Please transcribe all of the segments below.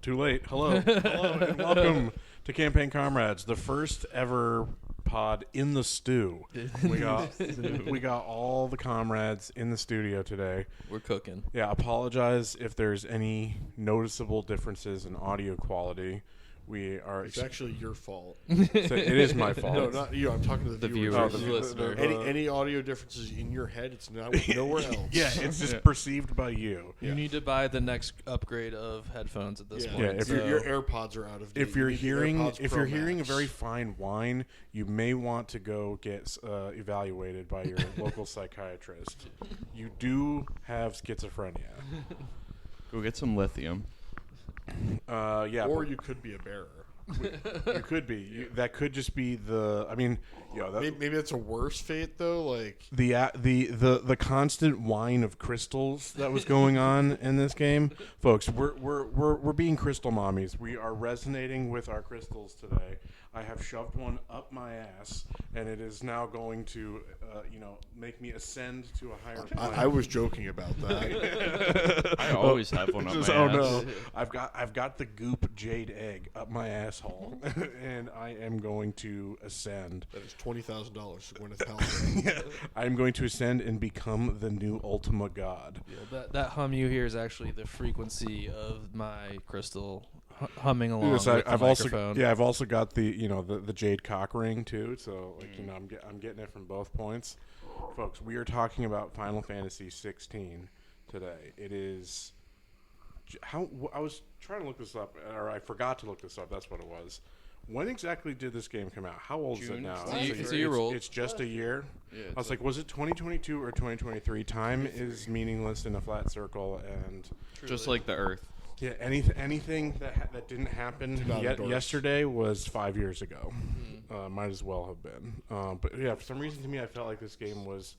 too late. Hello, and welcome to Campaign Comrades, the first ever pod in the stew. We got all the comrades in the studio today. We're cooking. Yeah, apologize if there's any noticeable differences in audio quality. We are. It's actually your fault. So it is my fault. No, not you. I'm talking to the viewers. viewers. Oh, the listener. Any audio differences in your head, it's nowhere else. Yeah, it's just perceived by you. You need to buy the next upgrade of evaluated at this point. Yeah, if your AirPods are out of date. If you're You need the hearing AirPods Pro a Max. very fine wine, you may want to go get evaluated by your local psychiatrist. You do have schizophrenia. Go get some lithium. Yeah, or you could be a bearer. you could be. That could just be the. I mean, Maybe that's a worse fate though. Like the constant whine of crystals that was going on in this game, folks. We're being crystal mommies. We are resonating with our crystals today. I have shoved one up my ass, and it is now going to, make me ascend to a higher plane. I was joking about that. I always have one up my ass. No, I've got the goop jade egg up my asshole, and I am going to ascend. That is $20,000 to Gwyneth Paltrow. Yeah, I'm going to ascend and become the new Ultima God. Yeah, that hum you hear is actually the frequency of my crystal humming along Yes, with the I've microphone. I've also got the jade cock ring too. So I'm getting it from both points, folks. We are talking about Final Fantasy 16 today. It is I was trying to look this up, or I forgot to look this up. That's what it was. When exactly did this game come out? How old is it now? It's a year old. It's just a year. Yeah, I was like, was it 2022 or 2023? Time is meaningless in a flat circle, and Just like the Earth. yeah, anything that didn't happen yesterday was 5 years ago. Might as well have been. But yeah, for some reason to me, I felt like this game was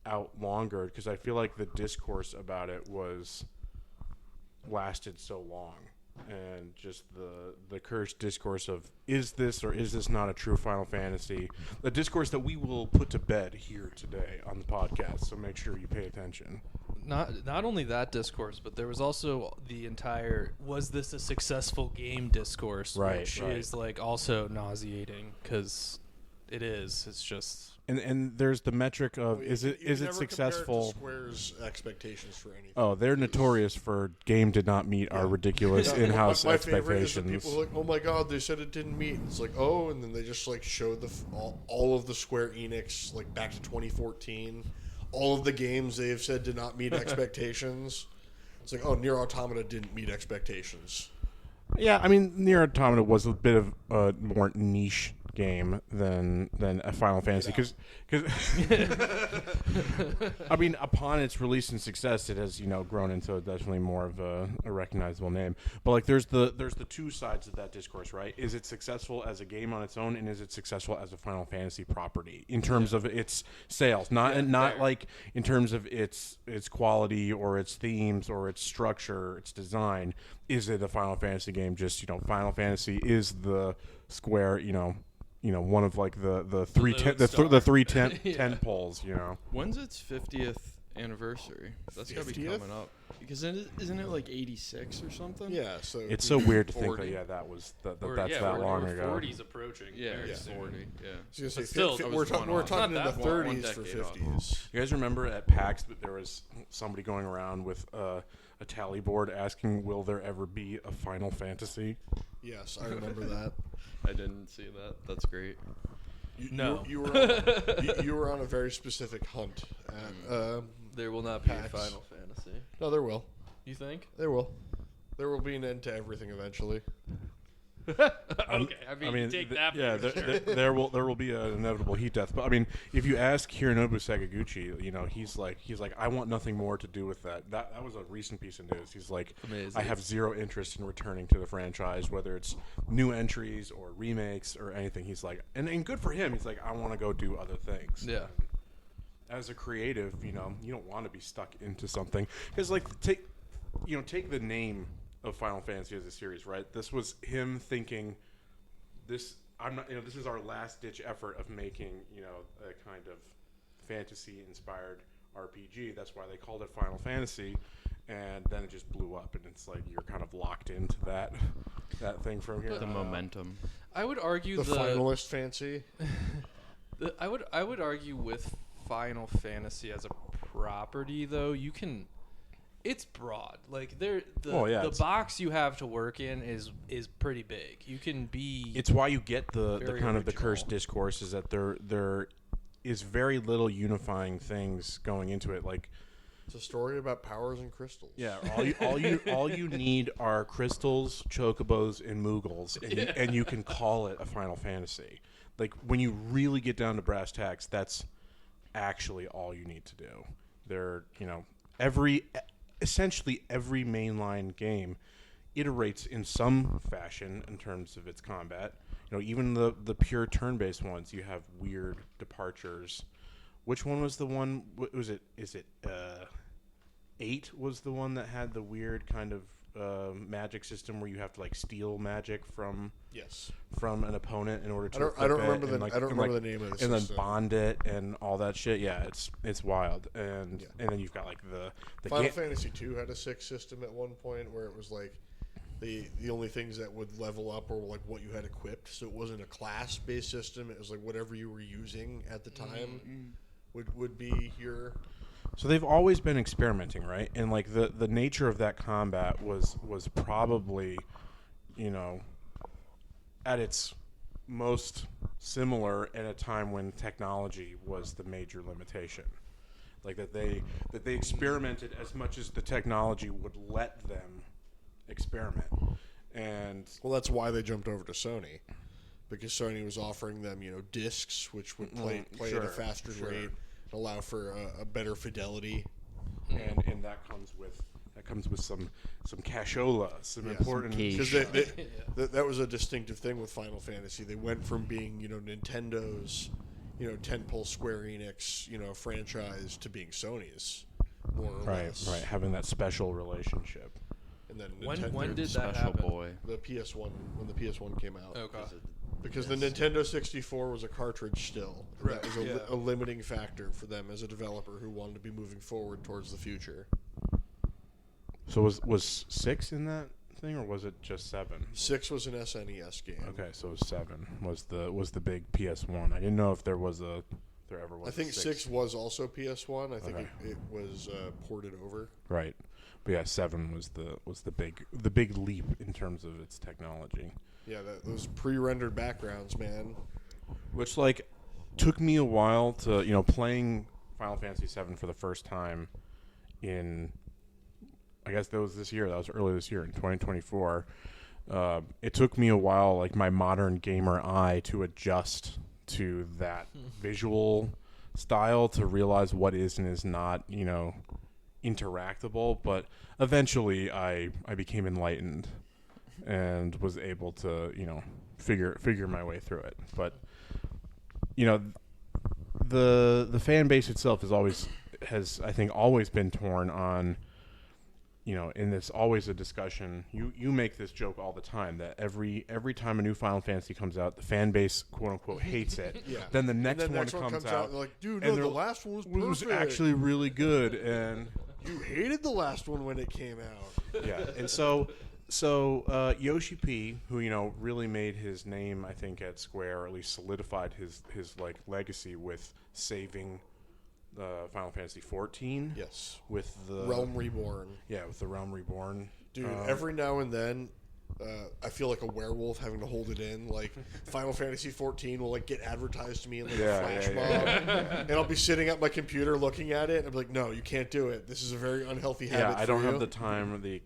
out longer because I feel like the discourse about it lasted so long. And just the cursed discourse of is this or is this not a true Final Fantasy? The discourse that we will put to bed here today on the podcast. So make sure you pay attention. Not only that discourse, but there was also the entire "was this a successful game" discourse, which is like also nauseating because it is. It's just and there's the metric of is it successful? Square's expectations for anything. Oh, they're notorious for game did not meet our ridiculous in-house my expectations. favorite is that people are like, oh my god, they said it didn't meet. It's like, oh, and then they just like showed all of the Square Enix like back to 2014. All of the games they have said did not meet expectations. It's like, oh, Nier Automata didn't meet expectations. Yeah, I mean, Nier Automata was a bit of a more niche game than a Final Fantasy because I mean, upon its release and success, it has grown into definitely more of a recognizable name. But like, there's the two sides of that discourse, right? Is it successful as a game on its own, and is it successful as a Final Fantasy property in terms of its sales, not like in terms of its quality or its themes or its structure, its design. Is it a Final Fantasy game? Just Final Fantasy is the Square, one of like the three tent poles. When's its 50th anniversary? That's got to be coming up. Because isn't it like 86 or something? Yeah, so it's so weird to think 40. that that's that long ago. 40's approaching. Yeah, very 40. soon. Yeah. But still, we're talking in the 30s for decade off. 50s. You guys remember at PAX that there was somebody going around with a tally board asking, "Will there ever be a Final Fantasy?" Yes, I remember that. I didn't see that. That's great. You were on a very specific hunt. There will not be a PAX. Final Fantasy. No, there will. You think? There will. There will be an end to everything eventually. Okay, I mean take that. Yeah, there will be an inevitable heat death. But I mean, if you ask Hironobu Sakaguchi, he's like, I want nothing more to do with that. That was a recent piece of news. He's like, amazing. I have zero interest in returning to the franchise, whether it's new entries or remakes or anything. He's like, and good for him. He's like, I want to go do other things. Yeah. As a creative, you don't want to be stuck into something because like take the name of Final Fantasy as a series, right? This was him thinking, this is our last ditch effort of making, a kind of fantasy inspired RPG. That's why they called it Final Fantasy. and then it just blew up, and it's like you're kind of locked into that thing from here. The momentum. I would argue the finalist fancy. I would argue with Final Fantasy as a property, though, you can. It's broad. Like the box you have to work in is pretty big. You can be. It's why you get the kind original. of the cursed discourse is that there is very little unifying things going into it. Like it's a story about powers and crystals. yeah, all you need are crystals, chocobos, and Moogles, and you can call it a Final Fantasy. Like when you really get down to brass tacks, that's actually all you need to do. Essentially every mainline game iterates in some fashion in terms of its combat. Even the pure turn-based ones, you have weird departures. Which one was the one? Was it? Is it 8 was the one that had the weird kind of magic system where you have to like steal magic from an opponent in order to. I don't remember the name of the system. And then bond it and all that shit. Yeah, it's wild. And then you've got like the Final Fantasy 2 had a 6 system at one point where it was like the only things that would level up were like what you had equipped. So it wasn't a class based system. It was like whatever you were using at the time would be your. So they've always been experimenting, right? And like the nature of that combat was probably, at its most similar at a time when technology was the major limitation. Like that they experimented as much as the technology would let them experiment. And well, that's why they jumped over to Sony, because Sony was offering them, discs which would play at a faster rate. Allow for a better fidelity, and that comes with some cashola, some important. Because that was a distinctive thing with Final Fantasy. They went from being Nintendo's tentpole Square Enix franchise to being Sony's, more or less. Right, having that special relationship. And then when did that special happen? boy? The PS1 when the PS1 came out. Okay. Because the Nintendo 64 was a cartridge still. Right. That was a limiting factor for them as a developer who wanted to be moving forward towards the future. So was 6 in that thing, or was it just 7? 6 was an SNES game. Okay, so 7 was the big PS1. I didn't know if there ever was. I think 6 was also PS1. I think it was ported over. Right, but yeah, 7 was the big leap in terms of its technology. Yeah, those pre-rendered backgrounds, man. Which like took me a while to playing Final Fantasy VII for the first time in. I guess that was this year. That was early this year in 2024. It took me a while, like my modern gamer eye, to adjust to that visual style, to realize what is and is not, interactable. But eventually, I became enlightened and was able to, figure my way through it. But the fan base itself has I think always been torn on. And it's always a discussion. You make this joke all the time that every time a new Final Fantasy comes out, the fan base, quote unquote, hates it. Yeah. Then the next one comes out, and they're like, dude, no, the last one was perfect. It was actually really good, and you hated the last one when it came out. Yeah, and so Yoshi P, who really made his name, I think, at Square, or at least solidified his like legacy with saving Final Fantasy 14. Yes. With the Realm Reborn. Yeah, with the Realm Reborn. Dude, every now and then, I feel like a werewolf having to hold it in. Like, Final Fantasy 14 will, like, get advertised to me in, like, a flash mob. And I'll be sitting at my computer looking at it, and I'm like, no, you can't do it. This is a very unhealthy habit I don't have the time or the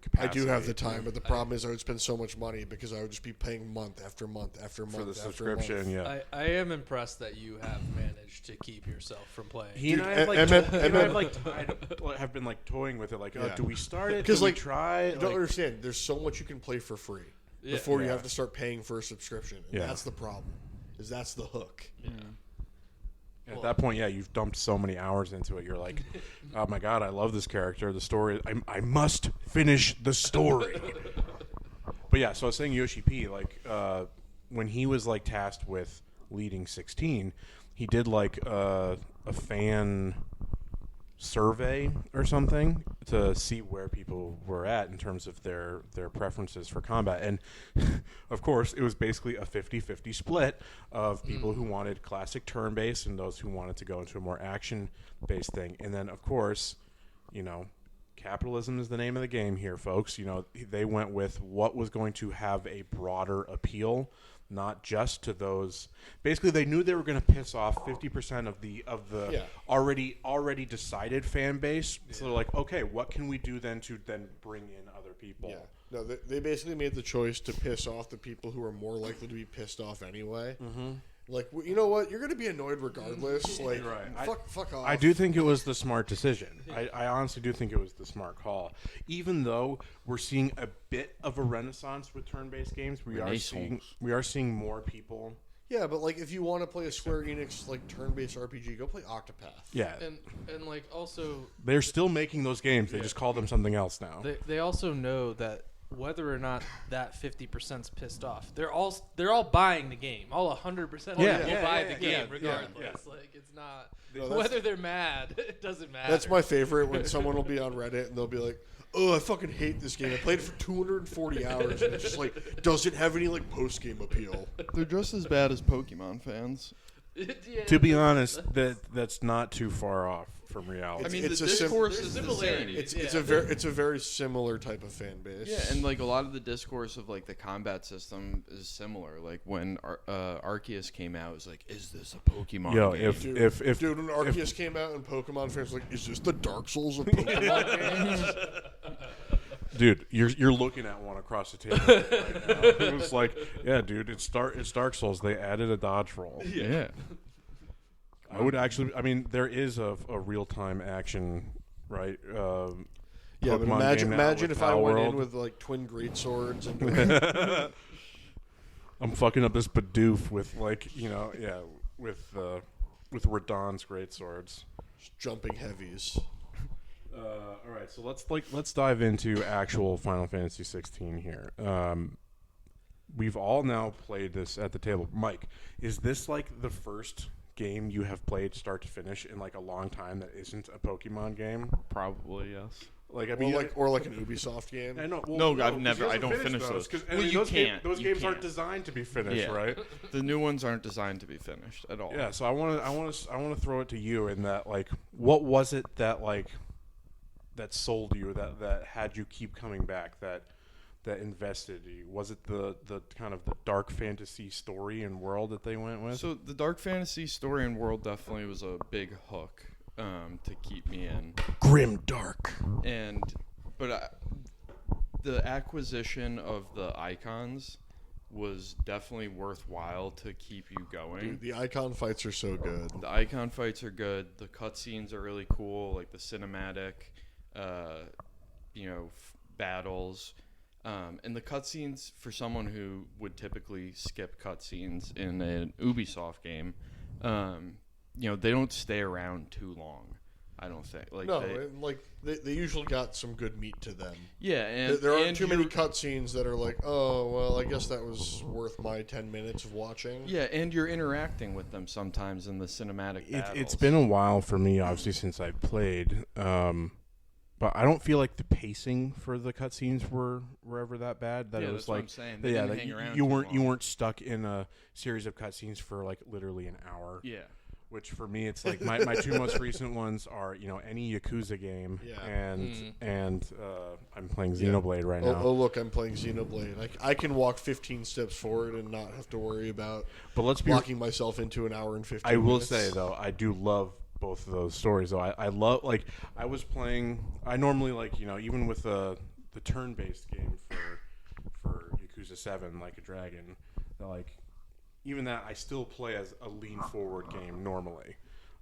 capacity. I do have the time, but the problem is I would spend so much money because I would just be paying month after month after month for the after subscription, month. yeah. I am impressed that you have managed to keep yourself from playing. He and I have been like toying with it, like, do we start it? Because like, try? You don't understand. There's so much you can play for free before you have to start paying for a subscription. And that's the problem. That's the hook. Yeah. At that point, you've dumped so many hours into it. You're like, oh my god, I love this character. The story, I must finish the story. But yeah, so I was saying Yoshi P, like, when he was like tasked with leading 16, he did like a fan survey or something to see where people were at in terms of their preferences for combat. And of course, it was basically a 50-50 split of people who wanted classic turn-based and those who wanted to go into a more action-based thing. And then, of course, capitalism is the name of the game here, folks. They went with what was going to have a broader appeal, not just to those. Basically, they knew they were going to piss off 50% of the already decided fan base. So they're like, okay, what can we do then to bring in other people? Yeah. No, they basically made the choice to piss off the people who are more likely to be pissed off anyway. Mm-hmm. Like, you know what? You're going to be annoyed regardless. Like, right. Fuck off. I do think it was the smart decision. I honestly do think it was the smart call. Even though we're seeing a bit of a renaissance with turn-based games, we are seeing more people. Yeah, but like if you want to play a Square Enix like turn-based RPG, go play Octopath. Yeah, and like also they're still making those games. They just call them something else now. They also know that whether or not that 50%'s pissed off, they're all buying the game. All 100% will buy the game regardless. Yeah. Like it's not whether they're mad. It doesn't matter. That's my favorite when someone will be on Reddit and they'll be like, "Oh, I fucking hate this game. I played it for 240 hours and it's just like doesn't have any like post game appeal." They're just as bad as Pokemon fans. To be honest, that's not too far off from reality. I mean, the discourse is the same. It's a very similar type of fan base. Yeah, and like a lot of the discourse of like the combat system is similar. Like when Arceus came out, it was like, "Is this a Pokemon game?" Dude, when Arceus came out and Pokemon fans were like, "Is this the Dark Souls of Pokemon games?" Dude, you're looking at one across the table right now. It was like, yeah, dude, it's Dark Souls. They added a dodge roll. Yeah. I would actually. I mean, there is a real time action, right? Yeah, but imagine if I went in with like twin great swords and. I'm fucking up this Bidoof with with Radon's great swords. Just jumping heavies. All right, so let's dive into actual Final Fantasy 16 here. We've all now played this at the table. Mike, is this like the first game you have played start to finish in like a long time that isn't a Pokemon game? Probably yes. Like I mean, or like an Ubisoft game. I know, no, I've never. I don't finish those. Well, you can't. Those games aren't designed to be finished, right? The new ones aren't designed to be finished at all. Yeah. So I want to throw it to you in that like, what was it that like that sold you, that had you keep coming back, that invested you? Was it the kind of the dark fantasy story and world that they went with? So the dark fantasy story and world definitely was a big hook to keep me in. Grim dark. But the acquisition of the icons was definitely worthwhile to keep you going. Dude, the icon fights are so good. The icon fights are good. The cutscenes are really cool, like the cinematic, battles. And the cutscenes, for someone who would typically skip cutscenes in an Ubisoft game, they don't stay around too long. I don't think. They usually got some good meat to them. Yeah, and there aren't too many cutscenes that are like, oh, well, I guess that was worth my 10 minutes of watching. Yeah, and you're interacting with them sometimes in the cinematic battles. It's been a while for me, obviously, since I've played. But I don't feel like the pacing for the cutscenes were ever that bad. That it was that's like, what I'm saying. They didn't hang around you too long. weren't stuck in a series of cutscenes for like literally an hour. Yeah. Which for me, it's like my two most recent ones are any Yakuza game, and I'm playing Xenoblade right now. Oh look, I'm playing Xenoblade. I can walk 15 steps forward and not have to worry about locking myself into an hour and 15 minutes. I will say though, I do love both of those stories. Though I love I was playing. I normally even with the turn-based game for Yakuza 7, Like a Dragon, even that I still play as a lean forward game normally.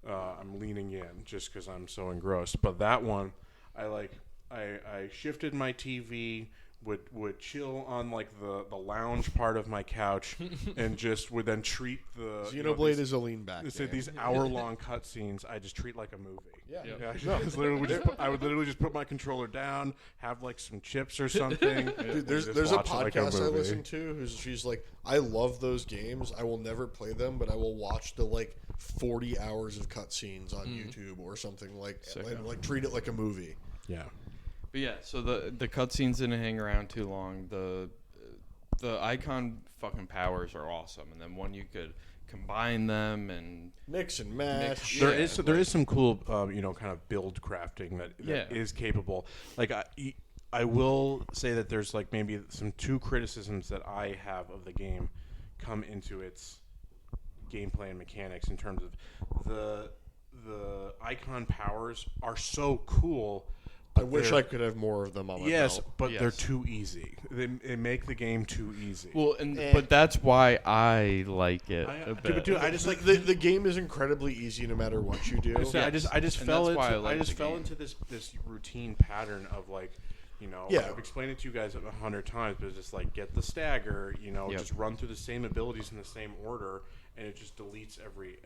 I'm leaning in just because I'm so engrossed. But that one, I shifted my TV, would chill on like the lounge part of my couch and just would then treat the Xenoblade is a lean back. So these hour-long cutscenes I just treat like a movie. Yeah. I would literally just put my controller down, have like some chips or something. Dude, there's a podcast I listen to she's like, I love those games. I will never play them, but I will watch the like 40 hours of cutscenes on YouTube or something and like treat it like a movie. Yeah. But yeah, so the cutscenes didn't hang around too long. The icon fucking powers are awesome, and then when you could combine them and mix and match. There is some cool kind of build crafting that is capable. Like I will say that there's like maybe some two criticisms that I have of the game come into its gameplay and mechanics in terms of the icon powers are so cool. I wish I could have more of them on my belt. But they're too easy. They make the game too easy. Well, but that's why I like it a bit. Dude, I just like the game is incredibly easy no matter what you do. I just fell into this routine pattern of like, I've explained it to you guys 100 times, but it's just like get the stagger, just run through the same abilities in the same order, and it just deletes every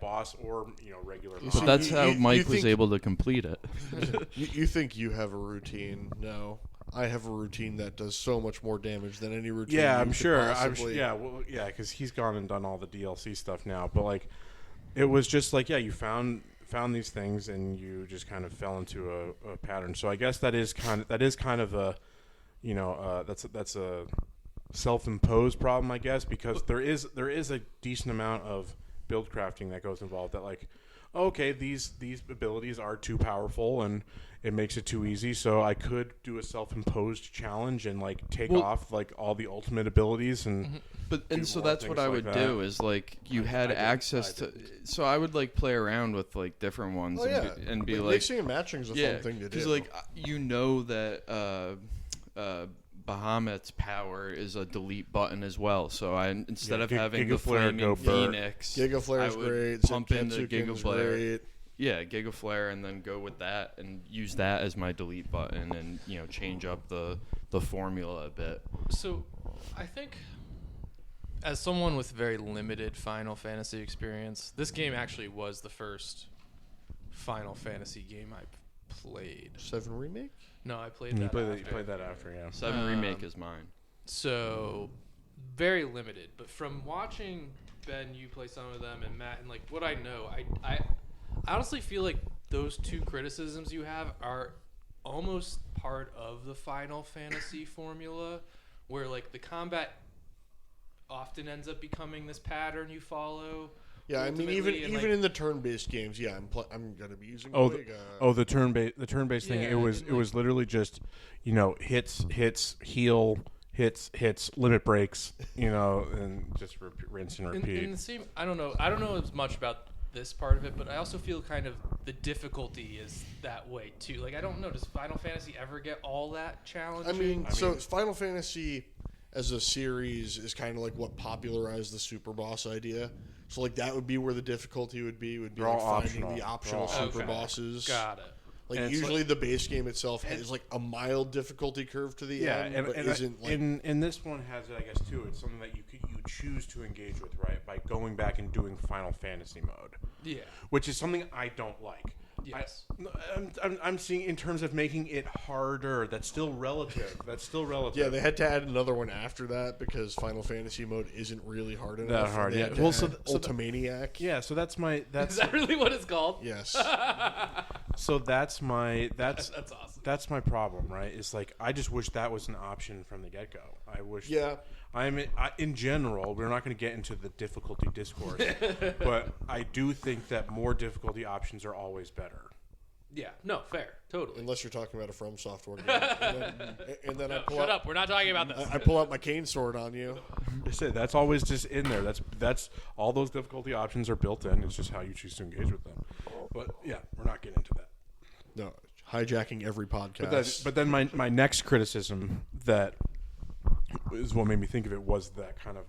boss or regular. But that's how Mike was able to complete it. You think you have a routine? No, I have a routine that does so much more damage than any routine. Yeah, I'm sure. Because he's gone and done all the DLC stuff now. But like, it was just like, you found these things and you just kind of fell into a pattern. So I guess that is kind of a, that's a self-imposed problem, I guess, because there is a decent amount of build crafting that goes involved. That like, okay, these abilities are too powerful and it makes it too easy. So I could do a self-imposed challenge and like take off like all the ultimate abilities and. So that's what I would do is like you had access to. So I would like play around with like different ones and be like mixing and matching is a fun thing to do. Because like that Bahamut's power is a delete button as well. So instead of having the flaming Phoenix, Giga Flare is great. Pump in the Giga Flare. Yeah, Giga Flare, and then go with that and use that as my delete button, and change up the formula a bit. So, I think, as someone with very limited Final Fantasy experience, this game actually was the first Final Fantasy game I played. 7 Remake? No, I played that. You played that after, yeah. 7 Remake is mine. So, very limited. But from watching Ben, you play some of them, and Matt, and like what I know, I honestly feel like those two criticisms you have are almost part of the Final Fantasy formula, where like the combat often ends up becoming this pattern you follow. Yeah, I mean, even in the turn-based games, I'm gonna be using. The turn-based thing. It was literally just, hits, heal, hits, limit breaks, and just rinse and repeat. In the same, I don't know as much about this part of it, but I also feel kind of the difficulty is that way too. Like, I don't know, does Final Fantasy ever get all that challenging? I mean, Final Fantasy as a series is kind of like what popularized the super boss idea. So like that would be where the difficulty would be like finding the optional super bosses. Got it. Like usually the base game itself has like a mild difficulty curve to the end, but isn't like. And this one has it, I guess, too. It's something that you choose to engage with, right? By going back and doing Final Fantasy mode. Yeah. Which is something I don't like. Yes. I'm seeing in terms of making it harder. That's still relative. Yeah, they had to add another one after that because Final Fantasy mode isn't really hard enough. That hard, yeah. Well, Ultimaniac. Yeah, so that's Is that really what it's called? Yes. So that's awesome. That's my problem, right? It's like I just wish that was an option from the get-go. I wish. Yeah. In general, we're not going to get into the difficulty discourse, but I do think that more difficulty options are always better. Yeah, no, fair, totally. Unless you're talking about a From Software game, and then I pull shut up. We're not talking about this. I pull out my cane sword on you. That's always just in there. That's all those difficulty options are built in. It's just how you choose to engage with them. But yeah, we're not getting into that. No, hijacking every podcast. But then my next criticism that is what made me think of it was that kind of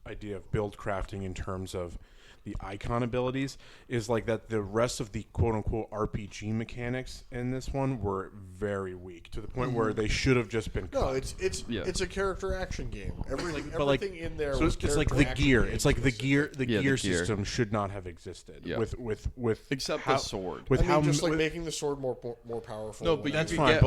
idea of build crafting in terms of the icon abilities is like that the rest of the quote-unquote RPG mechanics in this one were very weak to the point where they should have just been cut. No, it's a character action game. Everything in there so was it's like the character gear. action It's like the specific. gear system should not have existed. Yeah. With Except how, the sword. With how just like with- making the sword more powerful. No, but That's you fine, can get but-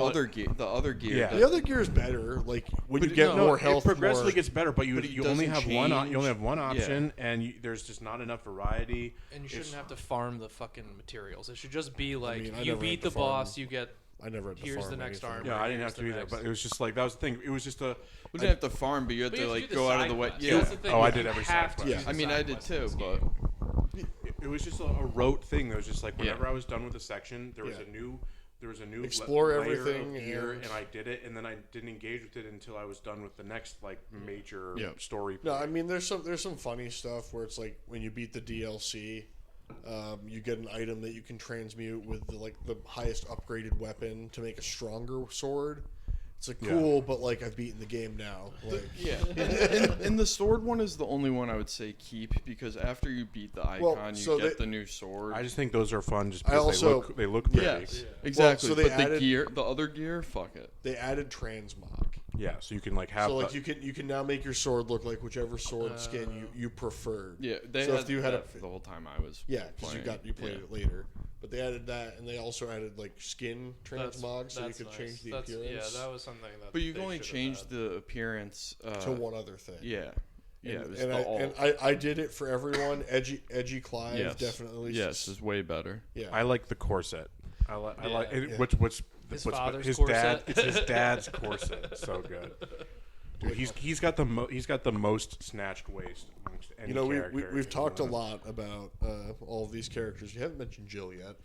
the other gear. Yeah. the other gear is better. Like when you But get no, more it health, progressively more, gets better, but But it you only doesn't have one. change. You only have one Yeah. option, and there's just not enough variety. And you shouldn't have to farm the fucking materials. It should just be like mean, I you never beat had the to farm. boss, you get I never had to here's farm the next anything. armor. Yeah, I didn't have here's to the either, next. but it was just like that was the thing. It was just a. We didn't have to farm, but you had But to you have like do go out of side the way. quests. Yeah. That's the thing. Oh, I You did every have side to quest. do I mean, side I did quests in too, this but game. It was just a rote thing. That was just like whenever Yeah. I was done with a section, there was Yeah. a new Explore layer everything of gear, and- and I did it, and then I didn't engage with it until I was done with the next like major Yeah. story. No, I mean there's some funny stuff where it's like when you beat the DLC, you get an item that you can transmute with the highest upgraded weapon to make a stronger sword. It's like cool, but like I've beaten the game now. Like yeah, and the sword one is the only one I would say keep because after you beat the icon, so you get they- the new sword. I just think those are fun just I because also- they look pretty. yeah, Yeah. exactly. so they but added- the other gear, fuck it. they added transmog. So you can like have. So like the- you can now make your sword look like whichever sword skin you preferred. Yeah, they So had if you had that a- for the whole time I was. Yeah, because you played yeah. it later. But they added that, and they also added like skin transmog, so you That's could nice. change the That's- appearance. Yeah, that was something that. But you they can only should have change had. the appearance to one other thing. Yeah, yeah. It was and, the alt. I did it for everyone. Edgy Clive yes, definitely. yes, is way better. Yeah. I like the corset. I like it, Yeah. which His what's- father's his corset. dad. It's his dad's corset. So good. Dude, he's got the most snatched waist amongst any character we've in talked a the- lot about all of these characters. You haven't mentioned Jill yet.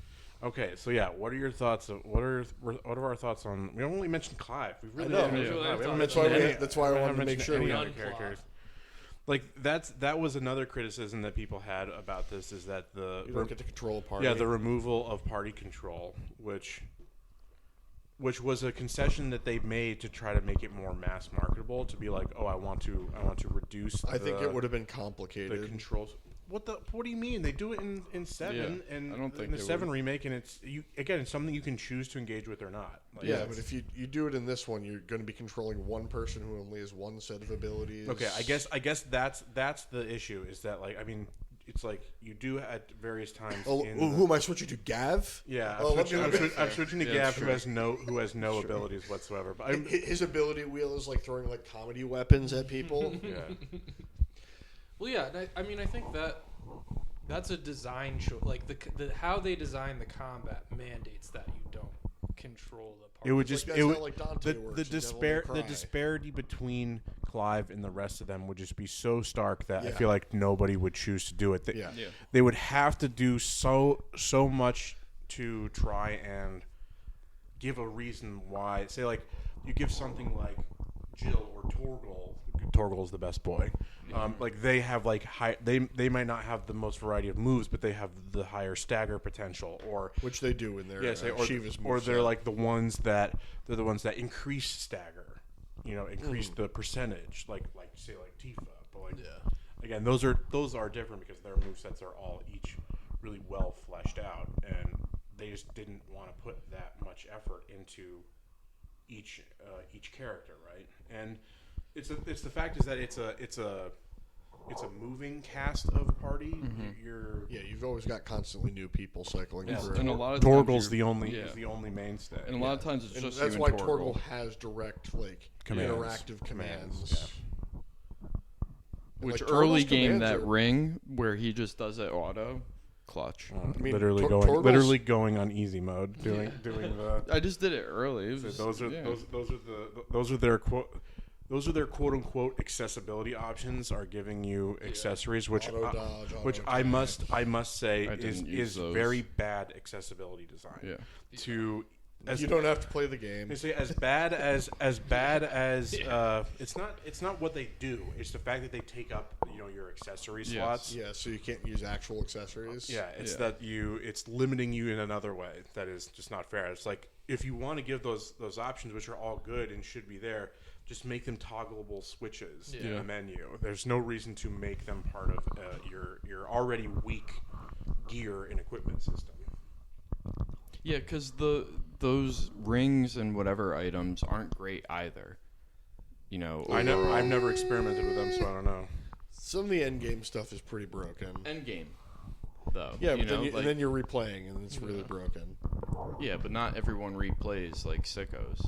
Okay, so yeah, what are your thoughts? What are our thoughts on? We only mentioned Clive. We really I know. haven't mentioned Yeah. Clive. We haven't That's mentioned why any- that's why I we wanted haven't to make mentioned sure any we- other Non-Clive. characters. Like that was another criticism that people had about this is that You don't get to control a party. the removal of party control, which was a concession that they made to try to make it more mass marketable. To be like, oh, I want to reduce. I think it would have been the complicated. controls. What do you mean? They do it in 7 Yeah, and I don't think in the they 7 would. remake, and it's something you can choose to engage with or not. Like, Yeah, but if you do it in this one, you're going to be controlling one person who only has one set of abilities. Okay, I guess that's the issue. Is that like I mean, it's like you do at various times. Oh, who am I switching to? Gav? Yeah, Oh, I'm switching to Yeah, Gav, that's who has no abilities whatsoever. But I'm, His ability wheel is like throwing like comedy weapons at people. yeah. Well, yeah, and I mean, I think that's a design choice. Like the how they design the combat mandates that you don't control the part. It would It's just like it that's would how, like, Dante the works the in Devil May despair Cry. the disparity between Clive and the rest of them would just be so stark that I Yeah. feel like nobody would choose to do it. Yeah. Yeah. They would have to do so much to try and give a reason why. Say like you give something like Jill or Torgal. Torgal's the best boy. Like they have like high. They might not have the most variety of moves, but they have the higher stagger potential. Or Which they do in their say, Shiva's or they're moveset. like the ones that increase stagger. Increase the percentage. Like say like Tifa. But like again, those are different because their movesets are all each really well fleshed out, and they just didn't want to put that much effort into each character, right? And it's the fact is that it's a moving cast of a party. You're You've always got constantly new people cycling through. And a lot of times Torgal's you're- the only yeah. is the only mainstay. And a lot of times it's And just that's you why and Torgal has direct Commands. interactive commands. Which Like, early Torgal's game commands that are- ring where he just does it auto clutch. mean, literally Torgal's- going on easy mode, doing the. I just did it early. It was, Those are yeah. those are their quote unquote accessibility options are giving you accessories, which Auto dodge, which auto I attack. must say I didn't use is those. very bad accessibility design. Yeah. To as You don't have to play the game. they say as bad as it's not what they do. It's the fact that they take up your accessory Yes. slots. Yeah, so you can't use actual accessories. Yeah, it's Yeah. that it's limiting you in another way that is just not fair. It's like if you want to give those options, which are all good and should be there, just make them toggleable switches in the menu. There's no reason to make them part of your already weak gear and equipment system. Yeah, because those rings and whatever items aren't great either. You know, I've never experimented with them, so I don't know. Some of the end game stuff is pretty broken. Endgame, though. Yeah, you but know, and then you're replaying, and it's really broken. Yeah, but not everyone replays like sickos.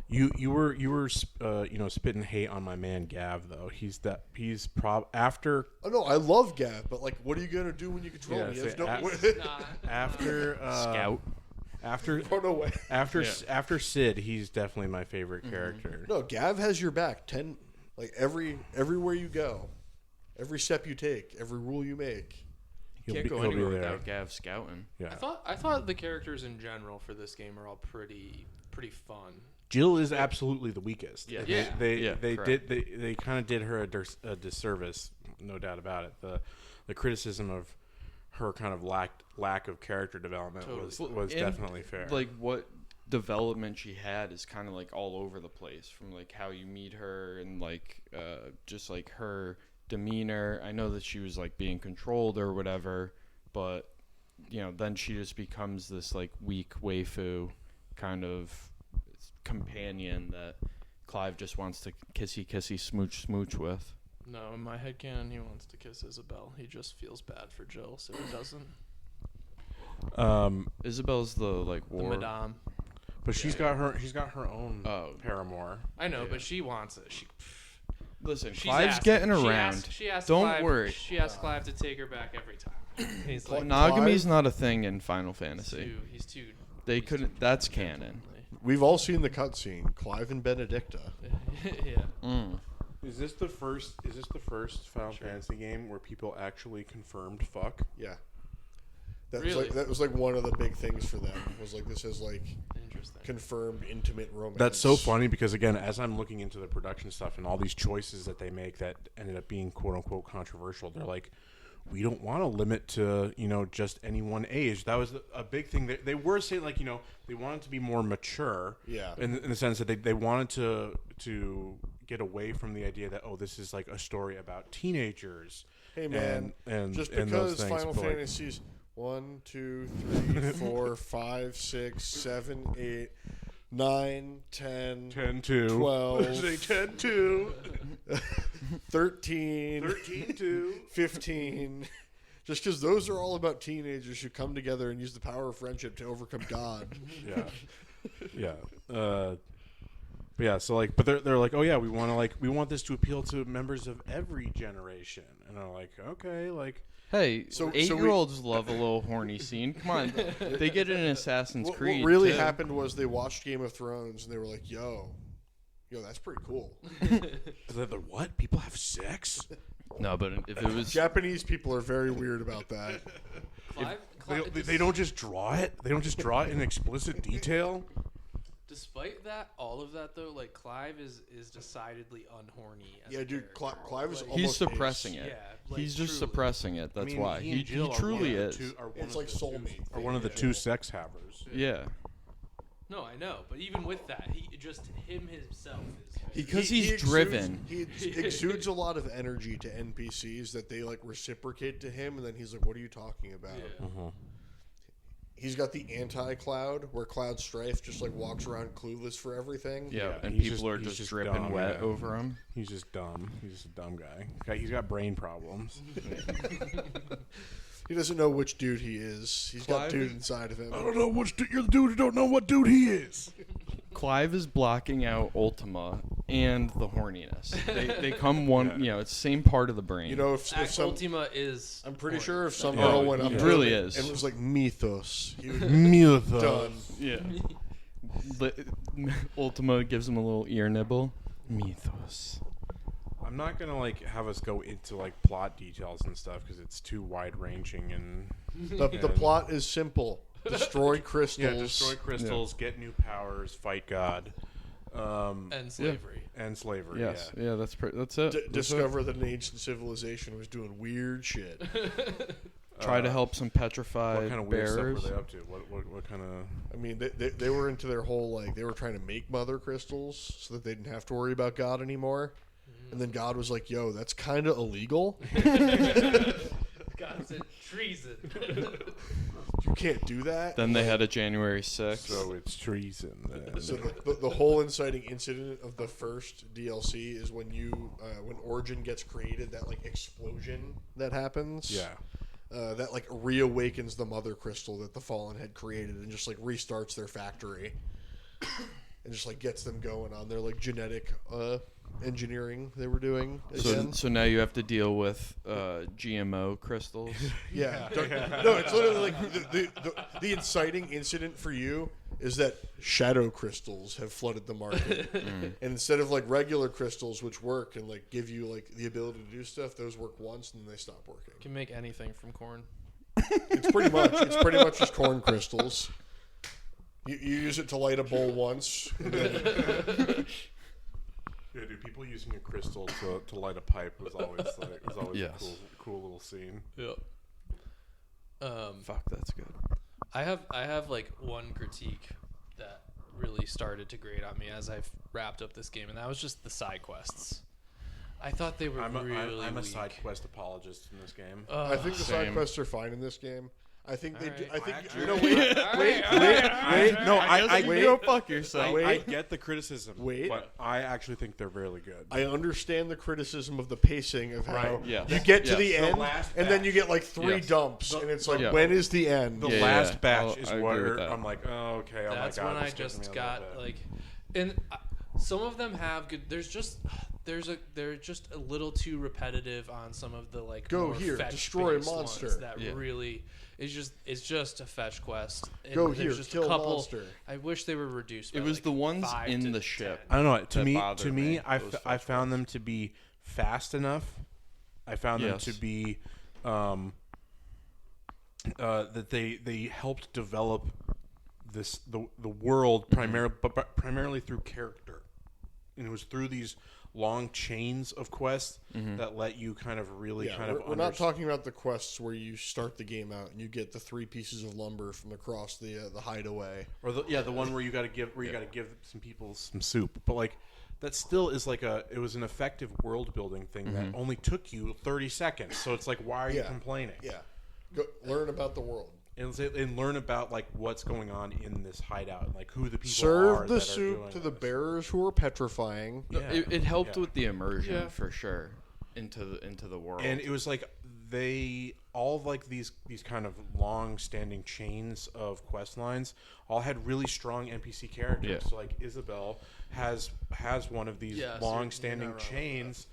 You were spitting hate on my man Gav though. After. Oh no, I love Gav, but like, what are you gonna do when you control me? He has After Scout. After run away. After Sid, he's definitely my favorite character. No, Gav has your back. Everywhere you go, every step you take, every rule you make. Can't go anywhere without Gav scouting. Yeah. I thought the characters in general for this game are all pretty fun. Jill is absolutely the weakest. Yeah. They kind of did her a disservice, no doubt about it. The criticism of her kind of lack of character development was definitely fair. Like what development she had is kind of like all over the place, from like how you meet her and like just like her demeanor. I know that she was like being controlled or whatever, but you know, then she just becomes this like weak waifu kind of companion that Clive just wants to kissy smooch with. No, in my headcanon, he wants to kiss Isabel. He just feels bad for Jill, so he doesn't. Isabel's the like The war. madame. But she's got her own paramour. I know, but she wants it. Listen, She's Clive's asked getting him. around. She asked Don't Clive, worry. She asked Clive to take her back every time. He's like, Monogamy's not a thing in Final Fantasy. he's too. They couldn't. That's canon. We've all seen the cutscene, Clive and Benedicta. Yeah. Is this the first Final Fantasy game where people actually confirmed fuck? Yeah. That Really? was like one of the big things for them. Was like this is like Interesting. confirmed intimate romance. That's so funny because again, as I'm looking into the production stuff and all these choices that they make that ended up being quote unquote controversial, they're like, we don't want to limit to just any one age. That was a big thing. They were saying like they wanted to be more mature. Yeah. In the sense that they wanted to get away from the idea that this is like a story about teenagers. Hey man, and just and those because things, Final but, like, Fantasies 1, 2, 3, 4, 5, 6, 7, 8, 9, 10, 10 2 12. Say 10 2 13, 13 2 15. Just because those are all about teenagers who come together and use the power of friendship to overcome God. Yeah. But yeah, so like, but they're like, oh yeah, we want this to appeal to members of every generation, and I'm like, okay, like, Hey, So 8-year-olds love a little horny scene. Come on, they get it in Assassin's Creed. What really too. happened was they watched Game of Thrones and they were like, yo, that's pretty cool. they're what? People have sex? No, but if it was Japanese people are very weird about that. They don't just draw it. They don't just draw it in explicit detail. Despite all of that though, like Clive is decidedly unhorny. As Yeah, a dude, character. Clive is Like, almost he's suppressing ace. it. Yeah, like, He's just truly. suppressing it. That's why he he truly is. It's like soulmate. Or one of the two sex havers. Yeah, No, I know, but even with that, him himself is. because He he's driven. He exudes a lot of energy to NPCs that they like reciprocate to him, and then he's like, "What are you talking about?" Yeah. He's got the anti-Cloud, where Cloud Strife just like walks around clueless for everything. Yeah, and he's people just- are he's just just dripping dumb, wet yeah. over him. He's just dumb. He's just a dumb guy. He's got brain problems. He doesn't know which dude he is. He's got Clive dude is- inside of him. I don't know which you're the dude who don't know what dude he is. Clive is blocking out Ultima and the horniness. They come one. Yeah. It's the same part of the brain. You know, if some, Ultima is. I'm pretty horny. sure if some Yeah, girl went up it to really him is. and was like Mythos, he would be Mythos. done. yeah. Ultima gives him a little ear nibble. Mythos. I'm not gonna like have us go into like plot details and stuff because it's too wide ranging and The plot is simple: destroy crystals. yeah, destroy crystals, get new powers, fight God, And slavery. and slavery. Yes. Yeah. Yeah. That's it. That's it. Discover that an ancient civilization was doing weird shit. Try to help some petrified what kind of weird bearers. stuff were they up to? What kind of? I mean, they were into their whole like they were trying to make mother crystals so that they didn't have to worry about God anymore. And then God was like, "Yo, that's kind of illegal. God said treason. You can't do that." Then they had a January 6th. So it's treason. Then. So the whole inciting incident of the first DLC is when when Origin gets created, that like explosion that happens. Yeah. That like reawakens the mother crystal that the Fallen had created and just like restarts their factory and just like gets them going on their like genetic engineering they were doing again. So now you have to deal with GMO crystals. Yeah. No, it's literally like the inciting incident for you is that shadow crystals have flooded the market. And instead of like regular crystals which work and like give you like the ability to do stuff, those work once and then they stop working. Can make anything from corn. It's pretty much just corn crystals. You use it to light a bowl once and then Yeah, dude. People using a crystal to light a pipe was always Yes. a cool little scene. Yep. Fuck, that's good. I have like one critique that really started to grate on me as I've wrapped up this game, and that was just the side quests. I thought they were I'm a weak. side quest apologist in this game. I think the side Same. quests are fine in this game. I think they do. Alright. I think Actually- you know. Wait. No, I wait. Go fuck yourself. Wait. I get the criticism, Wait. but I actually think they're really good. I understand the criticism of the pacing of how Right, yes. you get to Yes. the The end, last and then batch. you get like 3 Yes. dumps, and it's like, Yeah. when is the end? The Yeah, last yeah. batch I is agree where with that. I'm like, oh, okay, oh That's my god. when I this gets me just a got little bit. like, and some of them have good. They're just a little too repetitive on some of the like. Go more here, fetch destroy a based monster. ones that Yeah. really it's just a fetch quest. And Go there's here, just kill a a couple, monster. I wish they were reduced. By It was like the ones 5 in to the ship. 10. I don't know. To that me, bother me, those I fetch found them to be fast enough. I found them Yes. to be that they helped develop the world primarily through character, and it was through these long chains of quests that let you kind of really we're not talking about the quests where you start the game out and you get the 3 pieces of lumber from across the hideaway. or the one where you got to give some people some soup, but like that still is like it was an effective world building thing that only took you 30 seconds. So it's like, why are you complaining? Yeah, go learn about the world. And learn about like what's going on in this hideout and like who the people are. Serve the that are soup doing to the this. bearers who are petrifying. Yeah. It helped Yeah. with the immersion Yeah. for sure into the world. And it was like they all of like these kind of long standing chains of quest lines all had really strong NPC characters. Yeah. So like Isabel has one of these Yeah, so long standing you're not wrong with chains,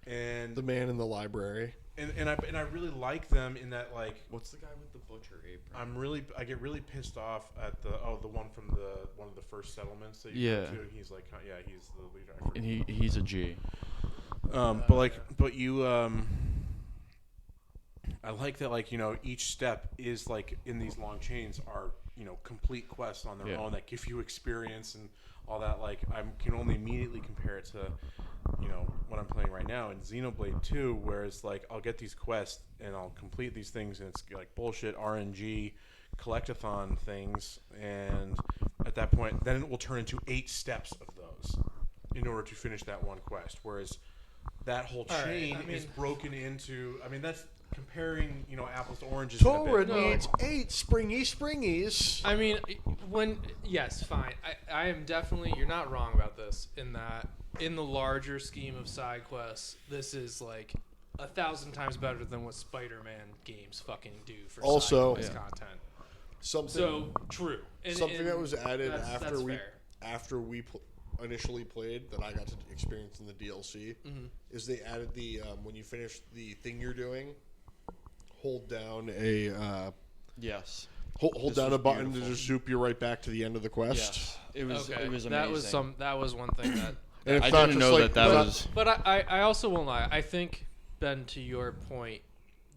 and The man in the library. and I really like them in that like What's the guy with the butcher apron? I get really pissed off at the one from one of the first settlements that you Yeah. go to. He's like he's the leader. I forget. And he's a G. But you I like that like each step is like in these long chains are complete quests on their own that give you experience and all that. Like I can only immediately compare it to what I'm playing right now in Xenoblade 2, where it's like I'll get these quests and I'll complete these things and it's like bullshit RNG collectathon things, and at that point then it will turn into 8 steps of those in order to finish that one quest, whereas that whole chain is broken into. I mean, that's comparing apples to oranges. Tora in a bit. needs 8 springies. I mean, yes, fine. I am definitely, you're not wrong about this, in that in the larger scheme of side quests, this is like 1,000 times better than what Spider-Man games fucking do for Also- side quest content. Something So true. And that was added that's after we initially played that I got to experience in the DLC is they added the when you finish the thing you're doing, hold down a Yes. hold This down was a button beautiful. to just zoop you right back to the end of the quest. Yes. It was Okay. it was that amazing. was one thing that. And it's I not didn't just know like, that it's not- was. But I also won't lie. I think, Ben, to your point,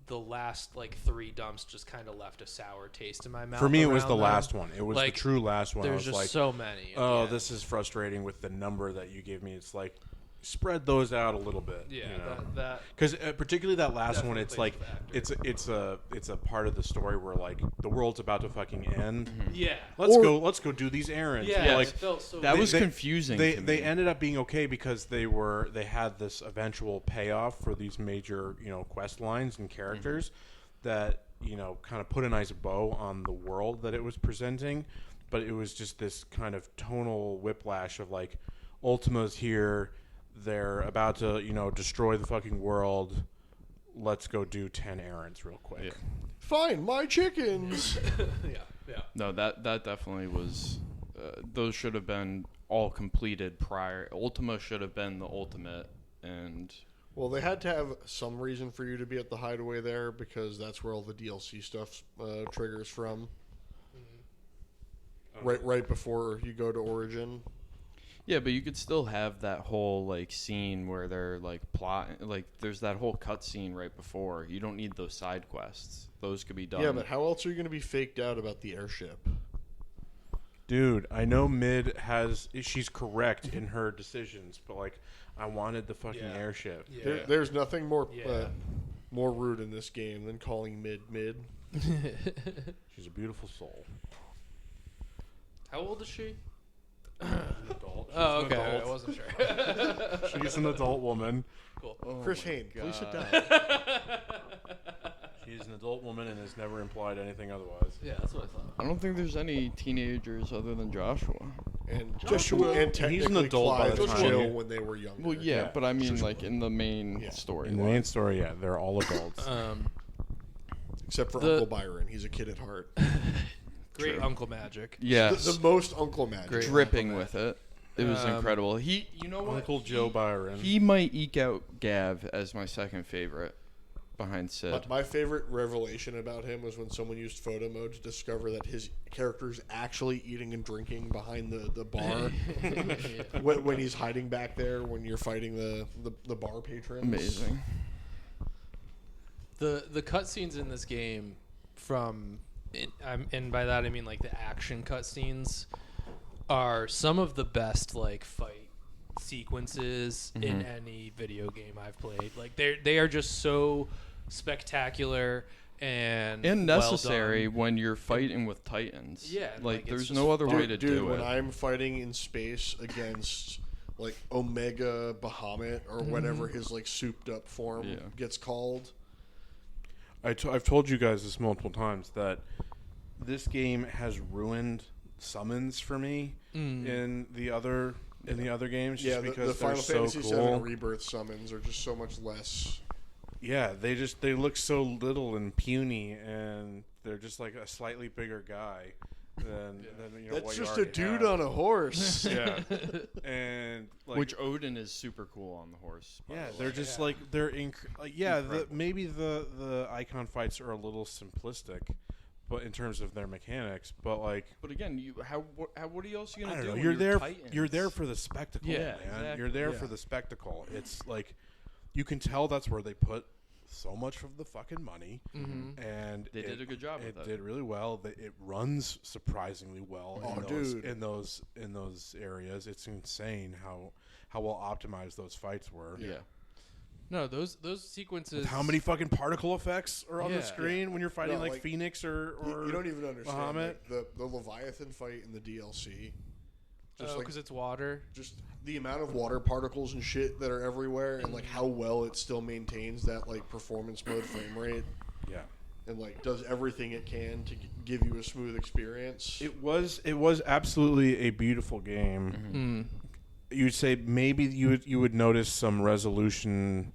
the last like 3 dumps just kind of left a sour taste in my mouth. For me, it was around the them. last one. It was Like, the true last one. I There's was just like, so many. oh, this is frustrating with the number that you gave me. It's like spread those out a little bit. Yeah, you know? that Because particularly that last one, it's like Definitely it's a part of the story where like the world's about to fucking end. yeah. Let's go do these errands. Yeah, But, like it felt so That weird. was confusing. They to me. they ended up being okay because they had this eventual payoff for these major quest lines and characters that kind of put a nice bow on the world that it was presenting, but it was just this kind of tonal whiplash of like Ultima's here, they're about to destroy the fucking world, let's go do 10 errands real quick. Yeah. Find my chickens. yeah. No, that definitely was. Those should have been all completed prior. Ultima should have been the ultimate, and Well, they had to have some reason for you to be at the hideaway there because that's where all the DLC stuff triggers from. Right before you go to Origin. yeah, but you could still have that whole like scene where they're like plotting. Like, there's that whole cutscene right before. You don't need those side quests. Those could be done. Yeah, but how else are you going to be faked out about the airship? Dude, I know she's correct in her decisions, but like I wanted the fucking Yeah. airship. Yeah. There's nothing more Yeah. more rude in this game than calling mid. She's a beautiful soul. How old is she? She's an adult. She's Oh, an okay. I adult. wasn't sure. She's an adult woman. Cool. Chris Hain, please sit down. She's an adult woman and has never implied anything otherwise. Yeah, that's what I thought. I don't think there's any teenagers other than Joshua. And Joshua, and he's an technically adult by Clive the and time Jill you- when they were younger. Well, yeah, Yeah. but I mean, like in the main story. In the main story, yeah, they're all adults. Except for The- Uncle Byron. He's a kid at heart. Great True. Uncle Magic. Yes, The most Uncle Magic. Great. dripping with it. It was Um, incredible. You know what? Uncle Joe Byron. He might eke out Gav as my second favorite behind Sid. But my favorite revelation about him was when someone used photo mode to discover that his character's actually eating and drinking behind the bar when he's hiding back there when you're fighting the bar patrons. Amazing. The cutscenes in this game, and by that I mean like the action cutscenes, are some of the best like fight sequences in any video game I've played. Like they are just so spectacular and necessary well done. when you're fighting with Titans. Yeah, like, it's there's just no other fun. way to do when it. I'm fighting in space against like Omega Bahamut or whatever his like souped up form Yeah. gets called. I've told you guys this multiple times that this game has ruined summons for me in the other games. Just Yeah, because the Final they're Fantasy so VII cool. Rebirth summons are just so much less. Yeah, they look so little and puny, and they're just like a slightly bigger guy than That's what you just a already dude have. on a horse. Yeah, and like, Which Odin is super cool on the horse. by yeah, the way. they're just like they're maybe the icon fights are a little simplistic, but in terms of their mechanics, but like. But again, what else are you I gonna don't do? know. when You're there for the spectacle, Yeah, man. exactly. You're there Yeah. for the spectacle. It's like you can tell that's where they put so much of the fucking money, and They did a good job with It it. did really well. It runs surprisingly well. Oh, in dude. those areas, it's insane how well optimized those fights were. Yeah. No, those sequences. With how many fucking particle effects are on Yeah. the screen when you're fighting No, like like, Phoenix or You don't even understand Bahamut? like, the Leviathan fight in the DLC. Just because it's water. just the amount of water particles and shit that are everywhere, and like how well it still maintains that like performance mode frame rate, Yeah. and like does everything it can to give you a smooth experience. It was absolutely a beautiful game. You'd say maybe you would notice some resolution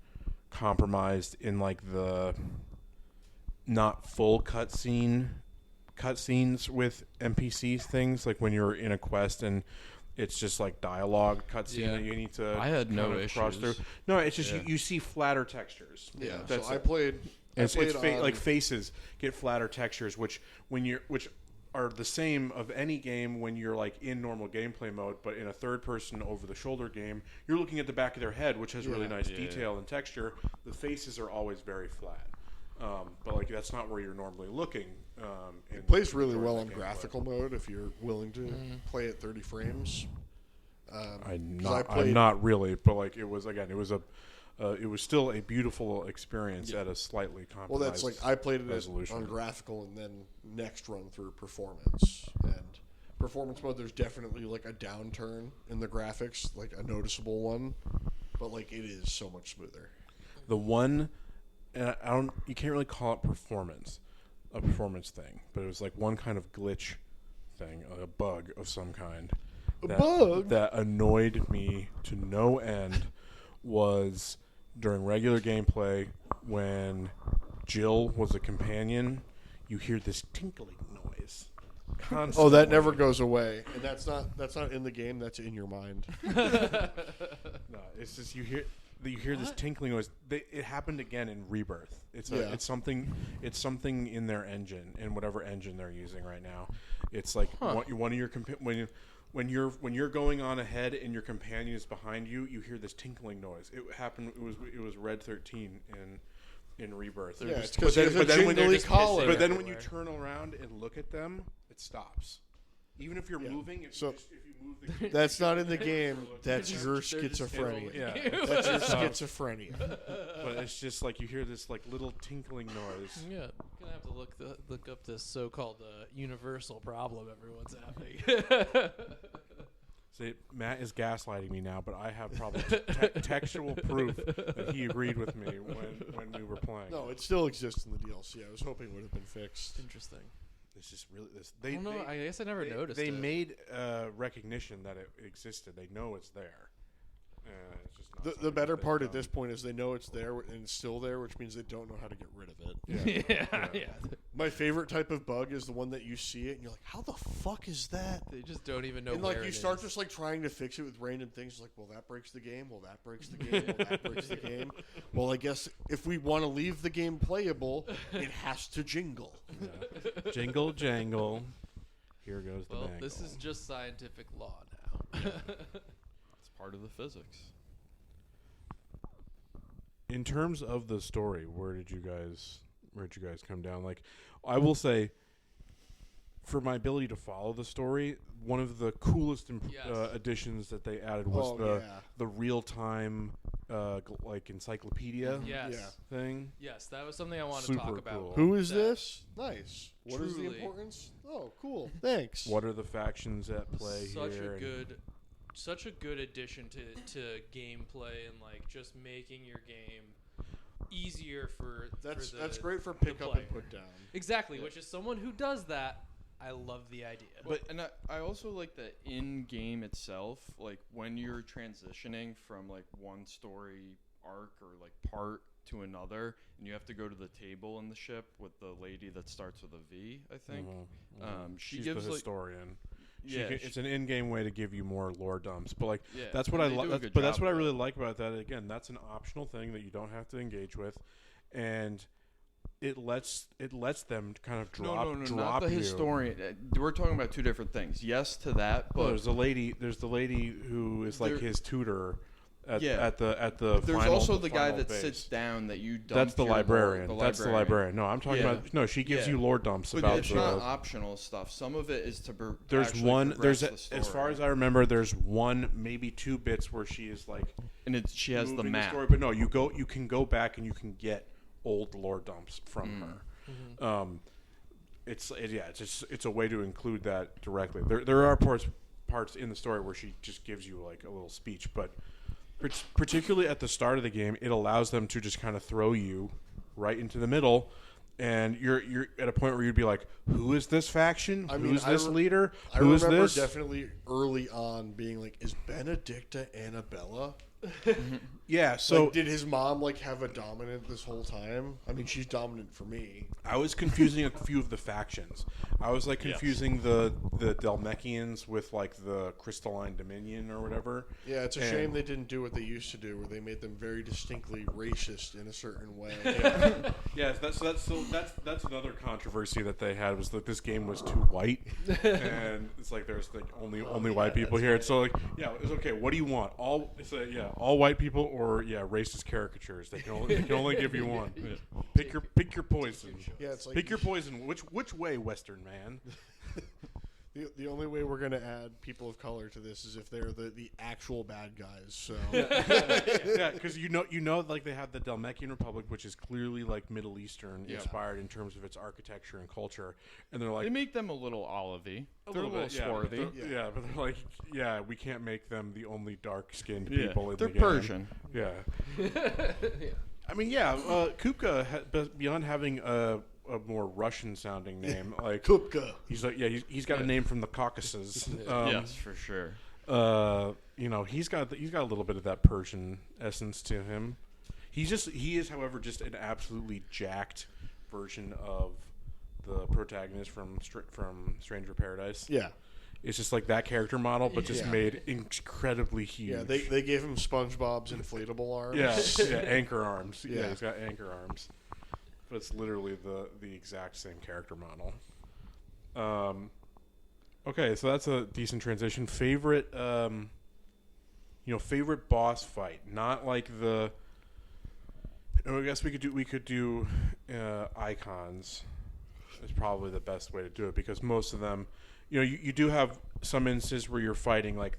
compromised in like the not full cutscenes with NPCs things, like when you're in a quest and it's just like dialogue cutscene Yeah. that you need to I had no kind of cross issues. through. No, it's just Yeah. you see flatter textures. Yeah, That's so I it. played. It's on- like faces get flatter textures, which are the same of any game when you're like in normal gameplay mode, but in a third person over the shoulder game, you're looking at the back of their head, which has really nice detail and texture. The faces are always very flat. But like that's not where you're normally looking. It plays really during well that on gameplay. graphical mode if you're willing to play at 30 frames. I'm not really, but like it was still a beautiful experience at a slightly compromised. Well, that's like I played it on graphical and then next run through performance. And performance mode, there's definitely like a downturn in the graphics, like a noticeable one, but like it is so much smoother. The one, you can't really call it a performance thing, but it was like one kind of glitch thing, a bug of some kind. That annoyed me to no end was during regular gameplay when Jill was a companion, you hear this tinkling noise constantly. Oh, that never goes away, and that's not in the game. That's in your mind. No, it's just you hear this tinkling noise. It happened again in Rebirth. It's something in their engine, in whatever engine they're using right now. It's like one of your when you're going on ahead and your companion is behind you, you hear this tinkling noise. It happened. It was Red 13 in Rebirth. Yeah, it's because there's a jingly collar. But then when you turn around and look at them, it stops. Even if you're moving, if you move the that's not in the game. That's your schizophrenia. That's your schizophrenia. But it's just like you hear this like little tinkling noise. Yeah, I'm gonna have to look up this so-called universal problem everyone's having. See, Matt is gaslighting me now, but I have probably textual proof that he agreed with me when we were playing. No, it still exists in the DLC. I was hoping it would have been fixed. Interesting. It's just really this. I don't know. I guess I never noticed. They made recognition that it existed. They know it's there. It's just the better part at this point is they know it's there and it's still there, which means they don't know how to get rid of it. Yeah. My favorite type of bug is the one that you see it and you're like, how the fuck is that? They just don't even know. And where you start just like trying to fix it with random things. Like, well, that breaks the game. Well, that breaks the game. Well, that breaks the game. Well, I guess if we want to leave the game playable, it has to jingle. Yeah. Jingle jangle. Here goes the bangle. This is just scientific law now. It's part of the physics. In terms of the story, where did you guys come down? Like, I will say, for my ability to follow the story, one of the coolest additions that they added was the real time like encyclopedia thing. Yes, that was something I wanted to talk about. Cool. Who is this? Nice. What is the importance? Oh, cool. Thanks. What are the factions at play here? Such a good addition to gameplay and like just making your game easier for that's great for pick up and put down. Exactly, which is someone who does that. I love the idea. And I also like the in-game itself, like when you're transitioning from like one story arc or like part to another, and you have to go to the table in the ship with the lady that starts with a V, I think. She's gives the historian. Yeah, it's an in-game way to give you more lore dumps, but like that's what I that's what I really like about that. Again, that's an optional thing that you don't have to engage with, and it lets them kind of drop. No, drop not the you. historian. We're talking about two different things. Yes to that, but there's the lady who is like his tutor. At the there's final, also the guy that base. sits down that you dump. That's the librarian. That's the librarian. No, I'm talking about. No, she gives you lore dumps but about. It's not optional stuff. Some of it is to. There's one. There's as far as I remember, there's one, maybe two bits where she is like, and she has the map. Story, but no, you can go back and you can get old lore dumps from her. Mm-hmm. It's a way to include that directly. There are parts in the story where she just gives you like a little speech, but. Particularly at the start of the game, it allows them to just kind of throw you right into the middle, and you're at a point where you'd be like, "Who is this faction? Who's this leader? Who is remember this?" Definitely early on being like, "Is Benedicta Annabella?" Yeah. So like, did his mom like have a dominant this whole time? I mean, she's dominant for me. I was confusing a few of the factions. I was like confusing the Dhalmekians with like the Crystalline Dominion or whatever. Yeah, it's a shame they didn't do what they used to do, where they made them very distinctly racist in a certain way. Yeah, that's another controversy that they had, was that this game was too white, and it's like there's like only white people here. It's so like it's okay. What do you want? All white people or racist caricatures. They can only give you one. Pick your poison. Yeah, it's like pick your poison. Which way, Western man? The only way we're gonna add people of color to this is if they're the actual bad guys. So yeah, because like they have the Dalmatian Republic, which is clearly like Middle Eastern inspired in terms of its architecture and culture, and they're like they make them a little olivey. They're a little bit, swarthy. But they're like, we can't make them the only dark-skinned people in they're the game. Persian. Yeah. Yeah. I mean, Kupka, beyond having a more Russian-sounding name, like Kupka. he's like, he's got a name from the Caucasus. Yes, for sure. He's got a little bit of that Persian essence to him. He is, however, just an absolutely jacked version of the protagonist from Stranger Paradise. Yeah. It's just like that character model, but just made incredibly huge. Yeah, they gave him SpongeBob's inflatable arms. Yeah, anchor arms. Yeah, he's got anchor arms. But it's literally the exact same character model. Okay, so that's a decent transition. Favorite boss fight. Not like the. I guess we could do icons. Is probably the best way to do it because most of them, you do have some instances where you're fighting like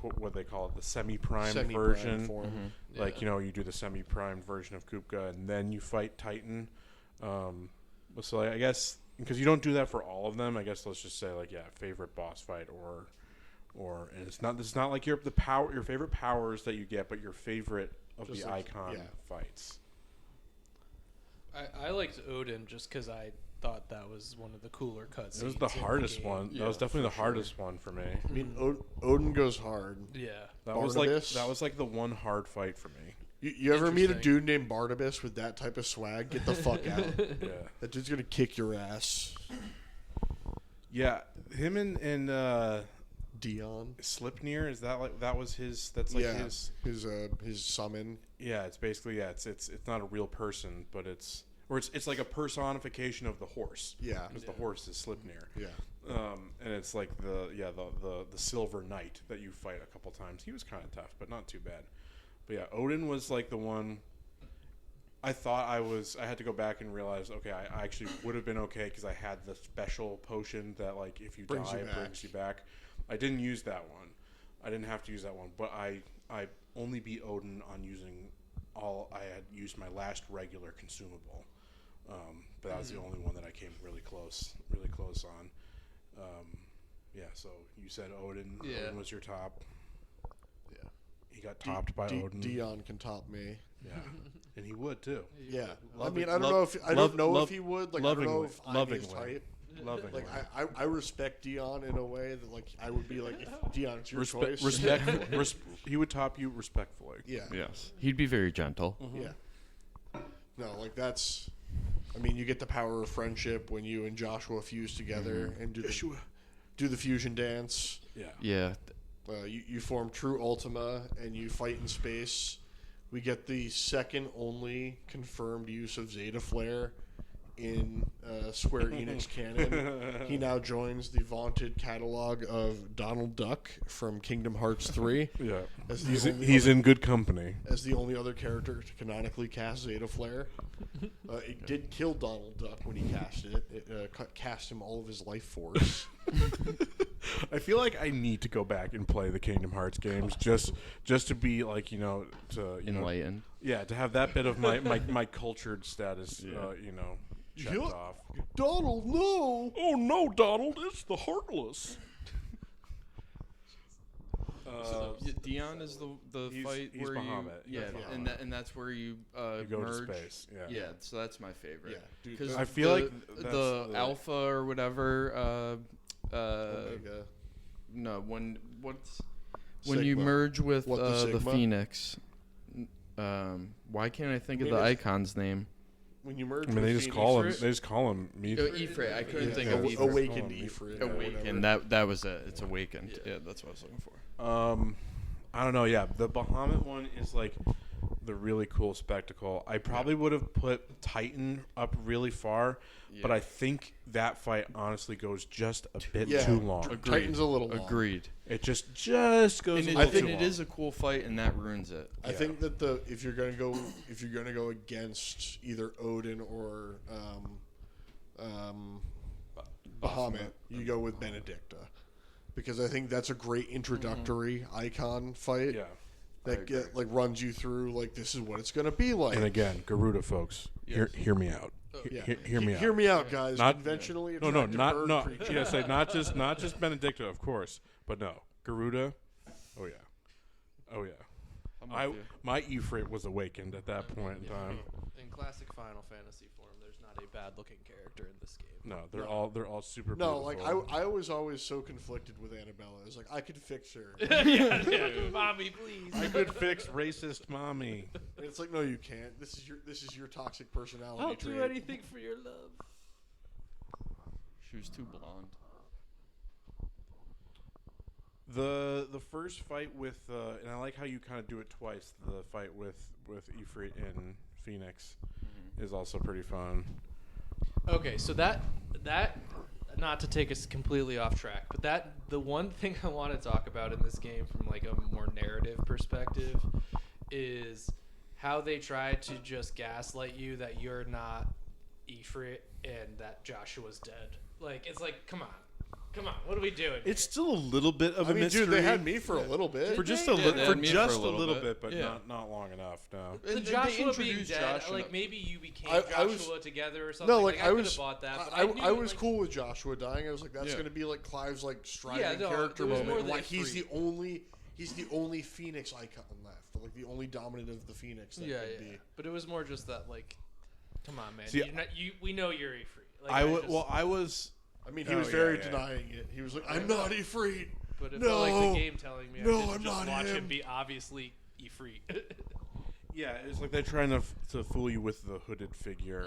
what they call it, the semi-primed version. Form. Mm-hmm. Like you do the semi-primed version of Kupka and then you fight Titan. So I guess because you don't do that for all of them, I guess let's just say favorite boss fight or and it's not like your favorite powers that you get, but your favorite of just the icon fights. I liked Odin just because I thought that was one of the cooler cutscenes. It was the hardest one. Yeah, that was definitely the hardest one for me. I mean, Odin goes hard. Yeah, that was like the one hard fight for me. You ever meet a dude named Barnabas with that type of swag? Get the fuck out. Yeah, that dude's gonna kick your ass. Yeah, him and Dion Slipnir, is that was his? That's like his summon. Yeah, it's basically it's not a real person, but it's like a personification of the horse. Yeah, because the horse is Slipnir. Yeah, and it's like the Silver Knight that you fight a couple times. He was kind of tough, but not too bad. But yeah, Odin was like the one. I thought I had to go back and realize, okay, I actually would have been okay because I had the special potion that like if you die it brings you back. I didn't use that one. I didn't have to use that one, but I only beat Odin on using I had used my last regular consumable. But that was the only one that I came really close on. So you said Odin. Yeah. Odin was your top. yeah. He got topped by Odin. Dion can top me. Yeah, and he would too. Yeah, I mean, I don't know if he would. Like, I don't know if I'm his type. Lovingly. Like, I respect Dion in a way that like I would be like, if Dion, it's your choice. Respectful. He would top you respectfully. Yeah. Yes. He'd be very gentle. Mm-hmm. Yeah. No, like that's. I mean, you get the power of friendship when you and Joshua fuse together and do the fusion dance. Yeah. Yeah. You form true Ultima and you fight in space. We get the second only confirmed use of Zeta Flare in Square Enix canon. He now joins the vaunted catalog of Donald Duck from Kingdom Hearts 3. Yeah. He's in good company. As the only other character to canonically cast Zeta Flare. It did kill Donald Duck when he casted it. It cast him all of his life force. I feel like I need to go back and play the Kingdom Hearts games just to be like Enlightened. To have that bit of my cultured status checked off. Donald, no! Oh no, Donald! It's the Heartless. Dion is the fight he's where Bahamut. you and that's where you you go merge. to space. Yeah, so that's my favorite. Yeah, Because I feel like the alpha or whatever. Omega. No, when Sigma. you merge with the the Sigma? Phoenix. Why can't I think of the icon's name? When you merge, I mean, they with just Phoenix, call him Ifrit. I couldn't think of Ifrit. Awakened Ifrit. Awakened. That was it. It's Awakened. Yeah, that's what I was looking for. I don't know. Yeah, the Bahamut one is like the really cool spectacle. I probably would have put Titan up really far, but I think that fight honestly goes just a bit too long. Titan's a little long. Agreed. It just goes. I think it is a cool fight, and that ruins it. I think that if you're gonna go against either Odin or Bahamut, you go with Benedicta. Because I think that's a great introductory icon fight. Yeah. That runs you through, like, this is what it's going to be like. And again, Garuda folks, hear me out. Hear me out. Hear me out, guys. Not conventionally not bird creatures. Yeah, say not just Benedicta, of course, but no Garuda. Oh yeah. My Ifrit was awakened at that point in time. In classic Final Fantasy form, there's not a bad-looking character in this game. No, they're all super. No, beautiful. like I was always so conflicted with Annabella. I was like, I could fix her. Mommy, please. I could fix racist mommy. And it's like, no, you can't. This is your toxic personality I'll trait. do anything for your love. She was too blonde. The first fight with and I like how you kind of do it twice. The fight with Ifrit and Phoenix is also pretty fun. Okay, so that not to take us completely off track, but the one thing I want to talk about in this game from like a more narrative perspective is how they try to just gaslight you that you're not Ifrit and that Joshua's dead. Like, it's like, come on, what are we doing? It's still a little bit of a mystery. Dude, they had me for a little bit. For just They a did. little, They for had just a little bit, but Yeah. not long enough. No. The And they Joshua being introduced dead, Joshua. like maybe you became I was- Joshua together or something. No, like I I could was, have bought that. But I knew, was like, cool with Joshua dying. I was like, that's Yeah. going to be like Clive's like striving Yeah, no, character it was moment. more And, than like he's free. the only Phoenix icon left, like the only dominant of the Phoenix that could be. But it was more just that, like, come on, man. See, We know you're Ifrit. Like, I was. I mean, he Oh, was yeah, very yeah. denying it. He was like, I'm not Ifrit. But it No. felt like the game telling me I No, should I'm just not watch him. him be obviously Ifrit. Yeah, it's like they're trying to fool you with the hooded figure,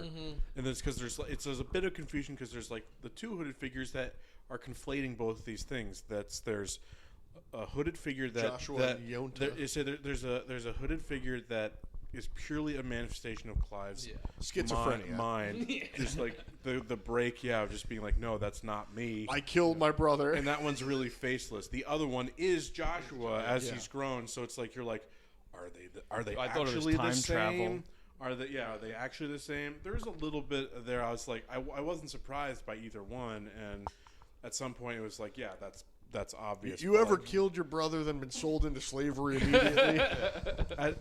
and that's because there's a bit of confusion because there's like the two hooded figures that are conflating both these things. There's a hooded figure that Joshua and Yonta. there's a hooded figure that is purely a manifestation of Clive's Schizophrenia. mind. Just like the break, of just being like, no, that's not me. I killed my brother. And that one's really faceless. The other one is Joshua as Yeah. he's grown. So it's like you're like, are they I thought it was actually the time same? travel. Are they actually the same? There's a little bit there. I was like, I wasn't surprised by either one. And at some point, it was like, yeah, that's obvious. You But, ever like, killed your brother, then been sold into slavery immediately?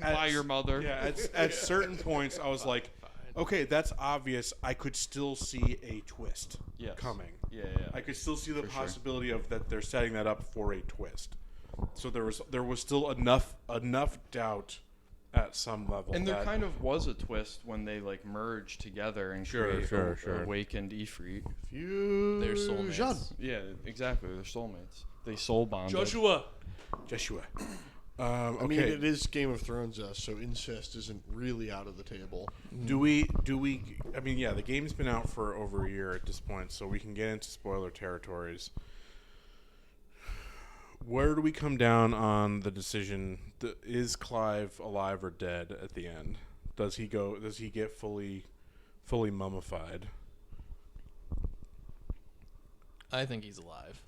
By your mother. Yeah, at certain points, I was like, okay, that's obvious. I could still see a twist Yes. coming. Yeah. I could still see the For sure. possibility of that they're setting that up for a twist. So there was still enough doubt at some level. And there that, kind of was a twist when they like merged together and Sure, create sure. awakened Ifrit. Fusion. They're soulmates. Yeah, exactly. They're soulmates. They soul bonded. Joshua. I okay. mean, it is Game of Thrones, so incest isn't really out of the table. Do we? I mean, yeah, the game's been out for over a year at this point, so we can get into spoiler territories. Where do we come down on the decision? Is Clive alive or dead at the end? Does he get fully mummified? I think he's alive,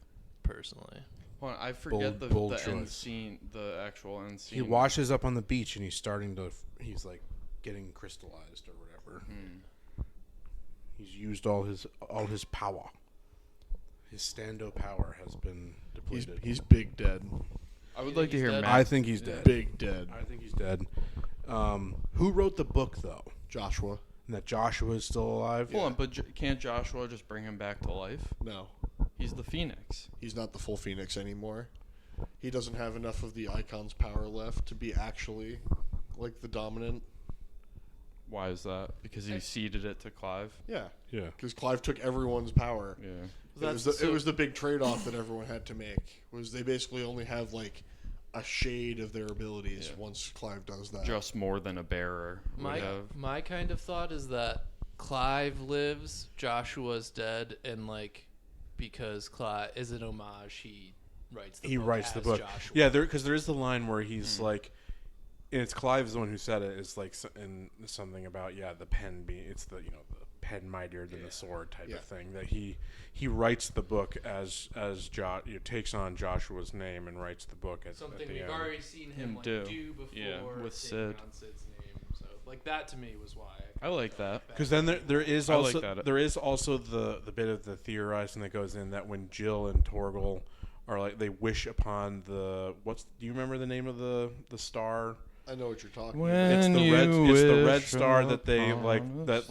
personally. Hold on, I forget Bold the end choice. scene, the actual end scene. He washes up on the beach and he's like getting crystallized or whatever. He's used all his power. His stando power has been depleted. He's big dead. I would You like think to he's hear dead? Matt. I think he's dead. Big dead. I think he's dead. Who wrote the book though? Joshua. And that Joshua is still alive? Hold on, but can't Joshua just bring him back to life? No. He's the Phoenix. He's not the full Phoenix anymore. He doesn't have enough of the icon's power left to be actually like the dominant. Why is that? Because he ceded it to Clive? Yeah. Yeah. Because Clive took everyone's power. Yeah. It was the big trade-off that everyone had to make. Was they basically only have like a shade of their abilities once Clive does that. Just more than a bearer would have. My kind of thought is that Clive lives, Joshua's dead, and like because Clive is an homage, he writes the book. Joshua. Yeah, because there is the line where he's like, and it's Clive's the one who said it. It's like and something about the pen being the pen mightier than the sword type of thing. That he writes the book as takes on Joshua's name and writes the book at Something the we've end. already seen him like, do before with taking Sid. on Sid's name. So Like that to me was why. I like that. Because then there is I like also that. there is also the bit of the theorizing that goes in that when Jill and Torgal are like they wish upon the do you remember the name of the star? I know what you're talking When about. It's the red star wish that they upon that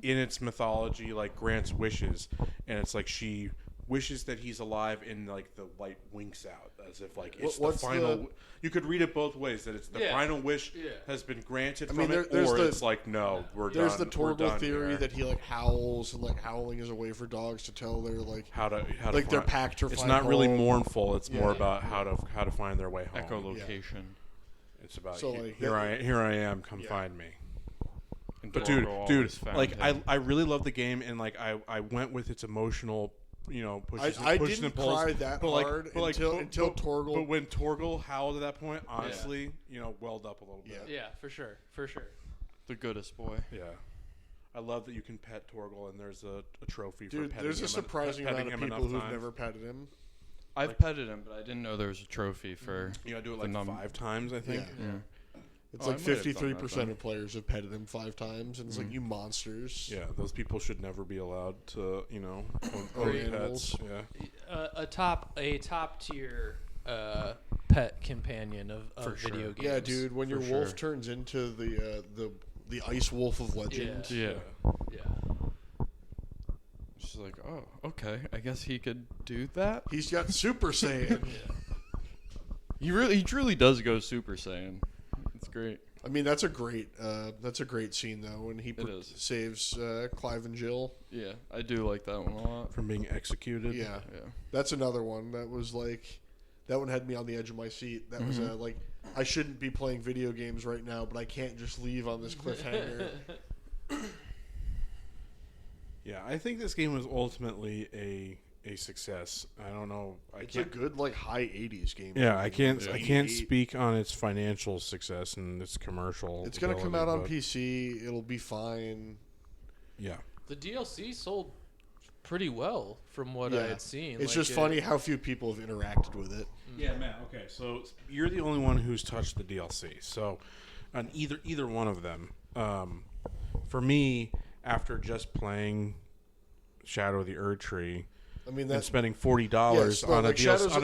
in its mythology grants wishes, and it's like she wishes that he's alive, and like the light winks out as if it's the final. You could read it both ways, that it's the final wish has been granted from it, or it's like no, we're done. There's the Torgal theory here. that he howls, and howling is a way for dogs to tell their how to their pack to It's find not really home. mournful. It's more about how to find their way home. Echolocation. It's about So, here I am, come find me. And But Torgal dude, always found him. I really love the game, and I went with its emotional, pushes I pushes didn't and pulls. cry that hard until Torgal. But when Torgal howled at that point, honestly, welled up a little bit. Yeah, for sure. The goodest boy. Yeah. I love that you can pet Torgal, and there's a trophy for Dude, petting there's him. a surprising amount of people who've times. never petted him. I've petted him, but I didn't know there was a trophy for. You gotta do it 5 times, I think. Yeah. It's I might have done that 53% then. of players have petted him 5 times, and it's you monsters. Yeah, those people should never be allowed to, own animals. pets. Yeah. A top tier pet companion of For video sure. games. Yeah, dude. When your For wolf sure. turns into the ice wolf of legend. Yeah. Yeah. She's like, oh, okay. I guess he could do that. He's got Super Saiyan. He truly does go Super Saiyan. It's great. I mean, that's a great scene though when he is. saves Clive and Jill. Yeah, I do like that one a lot. From being executed. Yeah, Yeah. that's another one that was that one had me on the edge of my seat. That was I shouldn't be playing video games right now, but I can't just leave on this cliffhanger. Yeah, I think this game was ultimately a success. I don't know. It's a good high 80s game. Yeah, I can't 88. speak on its financial success and its commercial. It's gonna come out ability, on but PC. It'll be fine. Yeah. The DLC sold pretty well from what I had seen. It's just funny how few people have interacted with it. Yeah, man. Okay, so you're the only one who's touched the DLC. So, on either one of them, for me, after just playing Shadow of the Erd Tree, I mean, and that's spending $40 on a DLC.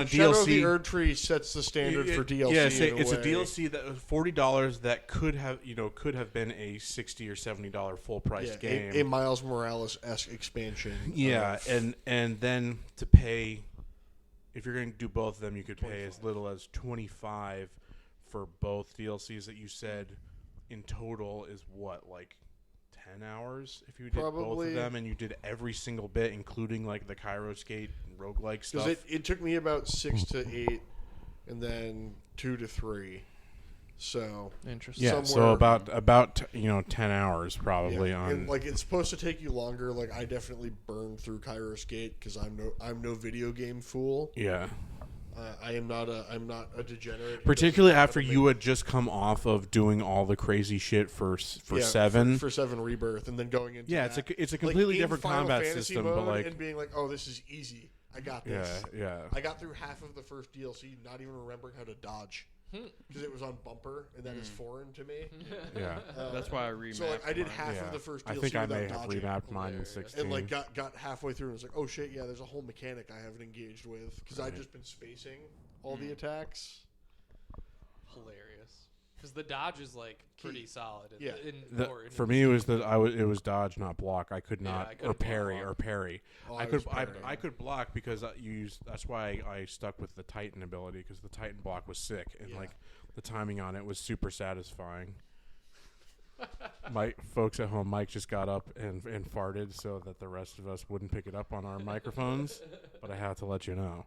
Shadow of the Erd Tree sets the standard for DLC. Yeah, in it's a a way. DLC that was $40 that could have been a $60 or $70 full price game. A Miles Morales-esque expansion. Yeah, and then to pay, if you're going to do both of them, you could pay as little as $25 for both DLCs that you said in total is what, 10 hours if you did both Probably. of them and you did every single bit, including the Cairo Skate and roguelike stuff. Because it took me about 6 to 8 and then 2 to 3. So interesting. Yeah, so about 10 hours probably on. And, it's supposed to take you longer. I definitely burned through Cairo Skate because I'm no video game fool. Yeah. I'm not a degenerate. who Particularly doesn't know after how to you make- had just come off of doing all the crazy shit for 7. for 7 Rebirth, and then going into Yeah, that. it's a completely in different Final combat Fantasy system, mode but and being oh, this is easy. I got yeah, this. yeah. I got through half of the first DLC, not even remembering how to dodge because it was on bumper, and that is foreign to me. Yeah. That's why I remapped. So I did mine. half Yeah. of the first DLC I think I without may have dodging. remapped mine in Hilarious. 16. And got halfway through and was oh shit, yeah, there's a whole mechanic I haven't engaged with because I've just been spacing all the attacks. Hilarious. Because the dodge is pretty solid. Yeah. For me, it was it was dodge, not block. I could not I couldn't or parry block. or parry. Oh, I I could was parrying. I could block because that's why I stuck with the Titan ability because the Titan block was sick and Yeah. the timing on it was super satisfying. Folks at home, Mike just got up and farted so that the rest of us wouldn't pick it up on our microphones, but I have to let you know.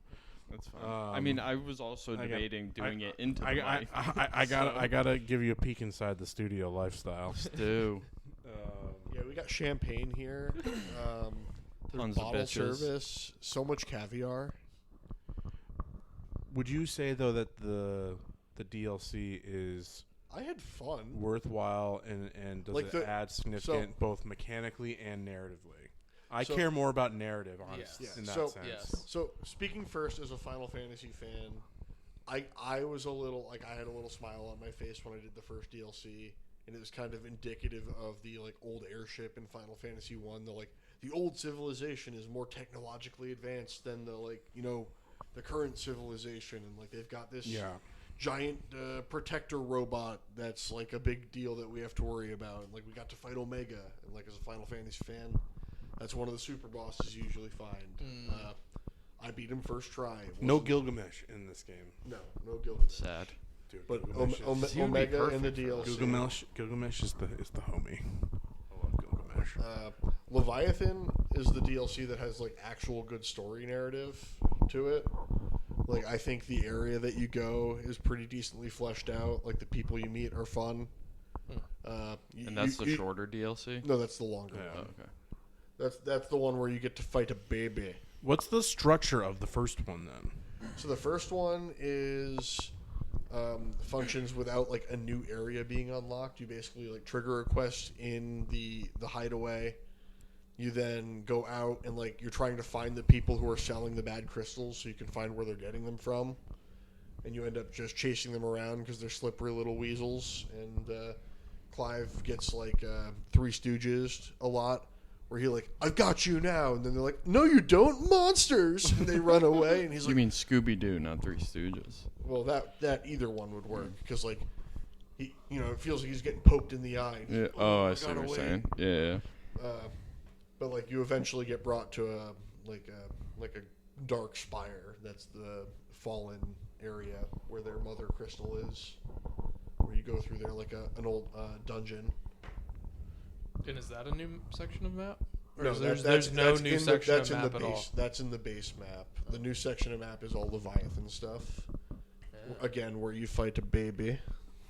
That's fine. I mean, I was also debating doing it into the mic. I gotta give you a peek inside the studio lifestyle. Do. Yeah, we got champagne here. There's Tons of bottle bitches. service. So much caviar. Would you say though that the DLC is I had fun. worthwhile and does it add significant both mechanically and narratively? I care more about narrative, honestly, Yes. in that So- sense. Yes. So speaking first as a Final Fantasy fan, I was a little I had a little smile on my face when I did the first DLC, and it was kind of indicative of the like old airship in Final Fantasy 1. The old civilization is more technologically advanced than the current civilization, and like they've got this giant protector robot that's like a big deal that we have to worry about. And like we got to fight Omega, and like as a Final Fantasy fan, that's one of the super bosses you usually find. I beat him first try. No Gilgamesh in this game. No Gilgamesh. Sad. Dude, But Gilgamesh Omega in the DLC. Gilgamesh is the homie. I love Gilgamesh. Leviathan is the DLC that has like actual good story narrative to it. Like I think the area that you go is pretty decently fleshed out. Like the people you meet are fun. And that's the shorter DLC? No, that's the longer one. Oh, okay. That's the one where you get to fight a baby. What's the structure of the first one then? So the first one is functions without like a new area being unlocked. You basically like trigger a quest in the hideaway. You then go out and like you're trying to find the people who are selling the bad crystals so you can find where they're getting them from. And you end up just chasing them around because they're slippery little weasels. And Clive gets like Three Stooges a lot, where he like, I've got you now, and then they're like, no you don't, monsters, and they run away, and he's like, you mean Scooby-Doo, not Three Stooges? well that either one would work, because like he, it feels like he's getting poked in the eye. Yeah. Oh, I see what you're saying. Yeah. But like you eventually get brought to a dark spire. That's the fallen area where their mother crystal is, where you go through there like an old dungeon. And is that a new section of map? Or No, is that's there's no that's new in section that's of in map the at base. all? That's in the base map. The new section of map is all Leviathan stuff. Again, where you fight a baby.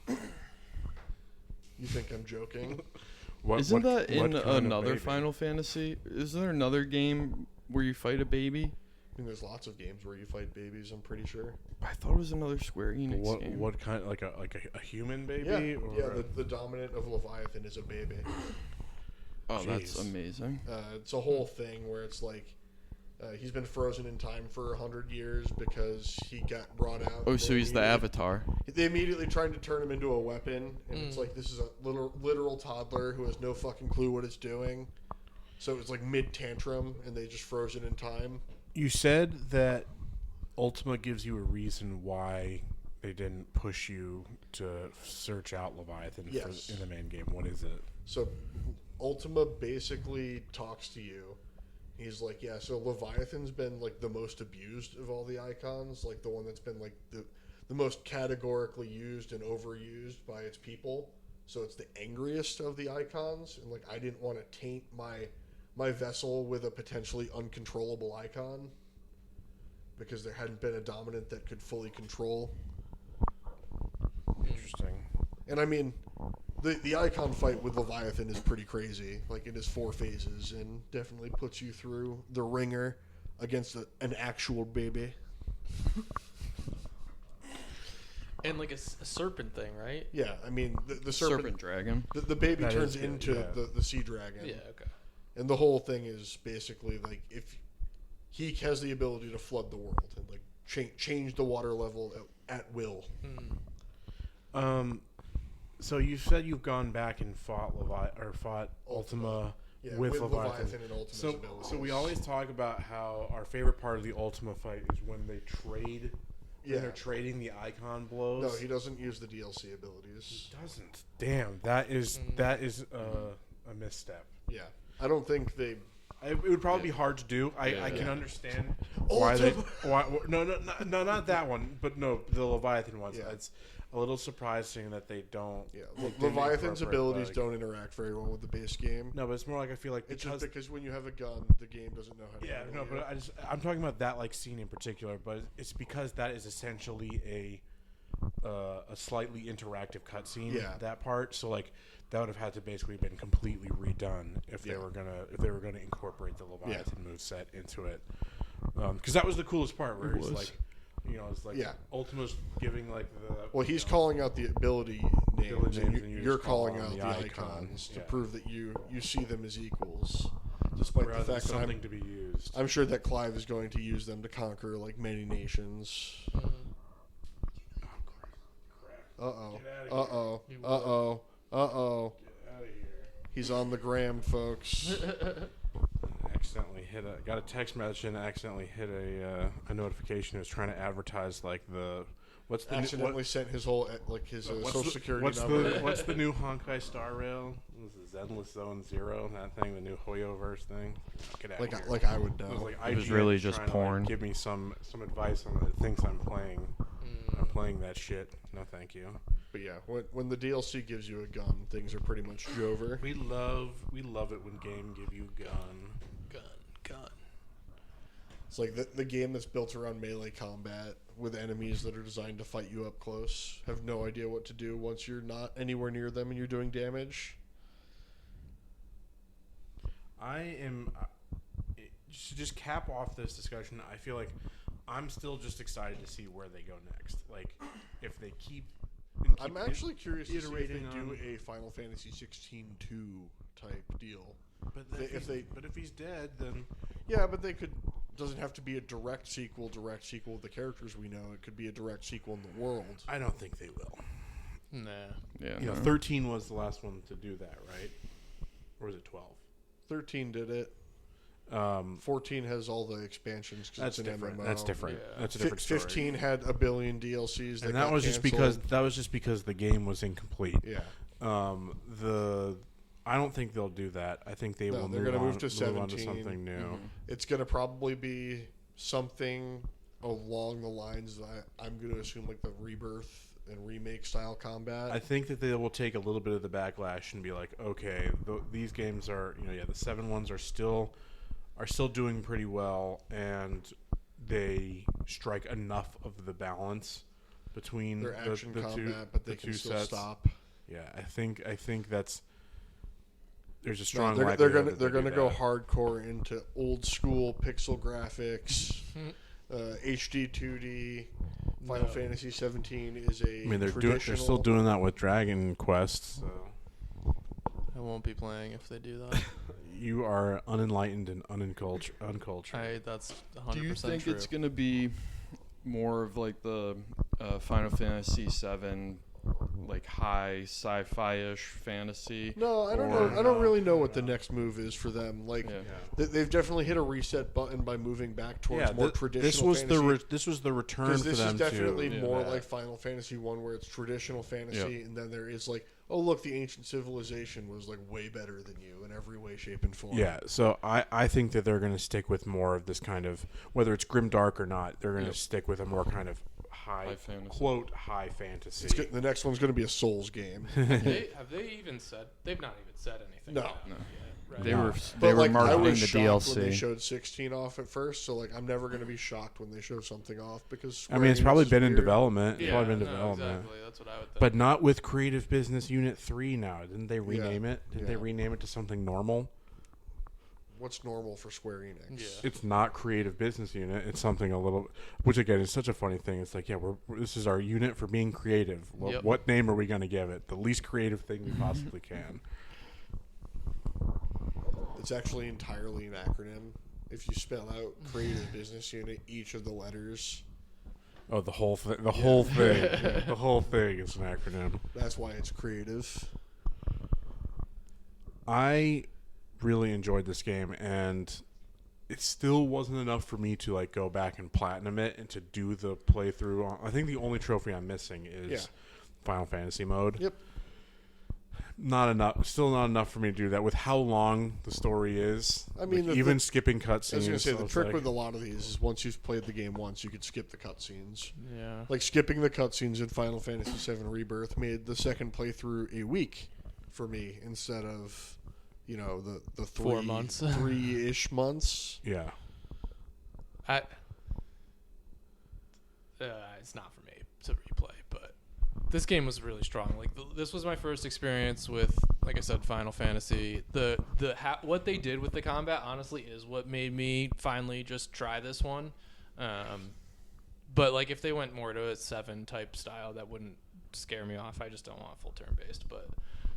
You think I'm joking? Isn't that in what kind of another baby? Final Fantasy? Is there another game where you fight a baby? I mean, there's lots of games where you fight babies. I'm pretty sure. I thought it was another Square Enix game. What kind, like a human baby? Yeah, or yeah. The dominant of Leviathan is a baby. Oh, that's Jeez. amazing. It's a whole thing where it's like he's been frozen in time for 100 years because he got brought out. Oh, so he's the Avatar. They immediately tried to turn him into a weapon, and it's like this is a literal toddler who has no fucking clue what it's doing. So it's like mid tantrum, and they just froze it in time. You said that Ultima gives you a reason why they didn't push you to search out Leviathan Yes. in the main game. What is it? So Ultima basically talks to you. He's like, yeah, so Leviathan's been like the most abused of all the icons, like the one that's been like the most categorically used and overused by its people. So it's the angriest of the icons, and like I didn't want to taint my vessel with a potentially uncontrollable icon because there hadn't been a dominant that could fully control. Interesting. And I mean, the icon fight with Leviathan is pretty crazy. Like it is 4 phases and definitely puts you through the ringer against an actual baby. And like a serpent thing, right? Yeah, I mean the Serpent Dragon. The baby That turns is good, into yeah. the sea dragon. Yeah. Okay. And the whole thing is basically like if he has the ability to flood the world and like change the water level at will. So you said you've gone back and fought Ultima Yeah, with Leviathan. and Ultima's So abilities. we always talk about how our favorite part of the Ultima fight is when they trade. Yeah. When they're trading the icon blows. No, he doesn't use the DLC abilities. He doesn't. Damn, that is a misstep. Yeah, I don't think they. It would probably be hard to do. I can Yeah. understand why they. No, not that one, but no, the Leviathan ones. Yeah. It's a little surprising that they don't. Yeah, they didn't Leviathan's incorporate, abilities like- don't interact very well with the base game. No, but it's more like I feel like It's because just because when you have a gun, the game doesn't know how to. yeah, handle no, you. but I'm talking about that like scene in particular. But it's because that is essentially a slightly interactive cutscene. Yeah. That part. So like that would have had to basically been completely redone if they were gonna incorporate the Leviathan moveset into it. Because that was the coolest part where it's like. It's like Ultima's giving like the. Well, he's calling out the ability names, and and you you're just call calling on out the the icon. icons to Yeah. prove that you see them as equals, despite rather the than fact that something to be used. I'm sure that Clive is going to use them to conquer like many nations. Uh oh. Get outta Uh oh. He Uh oh. Uh-oh. He's on the gram, folks. Got a text message and accidentally hit a notification. It was trying to advertise like accidentally sent his whole his social security number. What's the new Honkai Star Rail? Was it Zenless Zone Zero? That thing, the new Hoyoverse thing. Get out of here. Like I would know. It was really just porn. give me some advice on the things I'm playing. I'm playing that shit. No, thank you. But yeah, when the DLC gives you a gun, things are pretty much over. We love it when game give you gun. It's like the game that's built around melee combat with enemies that are designed to fight you up close. Have no idea what to do once you're not anywhere near them and you're doing damage. To just cap off this discussion, I feel like I'm still just excited to see where they go next. Like, if they keep I'm actually curious to see if they do on a Final Fantasy 16-2 type deal. But if he's dead, then yeah, but they could. Doesn't have to be a direct sequel with the characters we know. It could be a direct sequel in the world. I don't think they will. Nah. Yeah. 13 was the last one to do that, right? Or was it 12? 13 did it. 14 has all the expansions because it's an different. MMO. That's different. Yeah. That's a different story. 15 had a billion DLCs. And that was just because the game was incomplete. Yeah. I don't think they'll do that. I think they're going to move to 17. Move on to something new. Mm-hmm. It's going to probably be something along the lines that I'm going to assume like the Rebirth and remake style combat. I think that they will take a little bit of the backlash and be like, okay, these games are, the 7 ones are still doing pretty well, and they strike enough of the balance between their action the combat, two, but they the can two still sets. stop. Yeah, I think that's there's a strong. They're gonna go hardcore into old school pixel graphics, HD 2D. Final Fantasy 17 is a. I mean, they're traditional... still doing that with Dragon Quest. So. I won't be playing if they do that. You are unenlightened and uncultured. That's 100% Do you think true. it's going to be more of like the Final Fantasy 7, like high sci-fi-ish fantasy? No, I don't know. I don't really know what the next move is for them. Like, they've definitely hit a reset button by moving back towards more traditional fantasy. This was the return for them. This is definitely to, more like Final Fantasy 1, where it's traditional fantasy, and then there is like, oh look, the ancient civilization was like way better than you in every way, shape, and form. Yeah, so I think that they're going to stick with more of this kind of, whether it's grimdark or not, they're going to stick with a more kind of high fantasy. The next one's going to be a Souls game. have they even said? They've not even said anything. No. Yet, right? They were like, marketing I was the shocked DLC when they showed 16 off at first, so like I'm never going to be shocked when they show something off because it's probably been in weird. development. Yeah, It's probably been in development. Exactly. That's what I would think. But not with Creative Business Unit 3 now. Didn't they rename it? Did Yeah. they rename it to something normal? What's normal for Square Enix? Yeah. It's not Creative Business Unit. It's something a little, which again is such a funny thing. It's like, this is our unit for being creative. What name are we going to give it? The least creative thing we possibly can. It's actually entirely an acronym. If you spell out Creative Business Unit, each of the letters. Oh, the whole thing. The whole thing. The whole thing is an acronym. That's why it's creative. I really enjoyed this game, and it still wasn't enough for me to like go back and platinum it and to do the playthrough. I think the only trophy I'm missing is Final Fantasy mode. Yep. Not enough. Still not enough for me to do that. With how long the story is, I mean, even skipping cutscenes. I was going to say the trick with a lot of these is once you've played the game once, you could skip the cutscenes. Yeah. Like skipping the cutscenes in Final Fantasy VII Rebirth made the second playthrough a week for me instead of, the 4 months, 3-ish months. Yeah. It's not for me to replay, but this game was really strong. Like this was my first experience with, like I said, Final Fantasy. What they did with the combat, honestly, is what made me finally just try this one. But like if they went more to a 7 type style, that wouldn't scare me off. I just don't want full turn based. But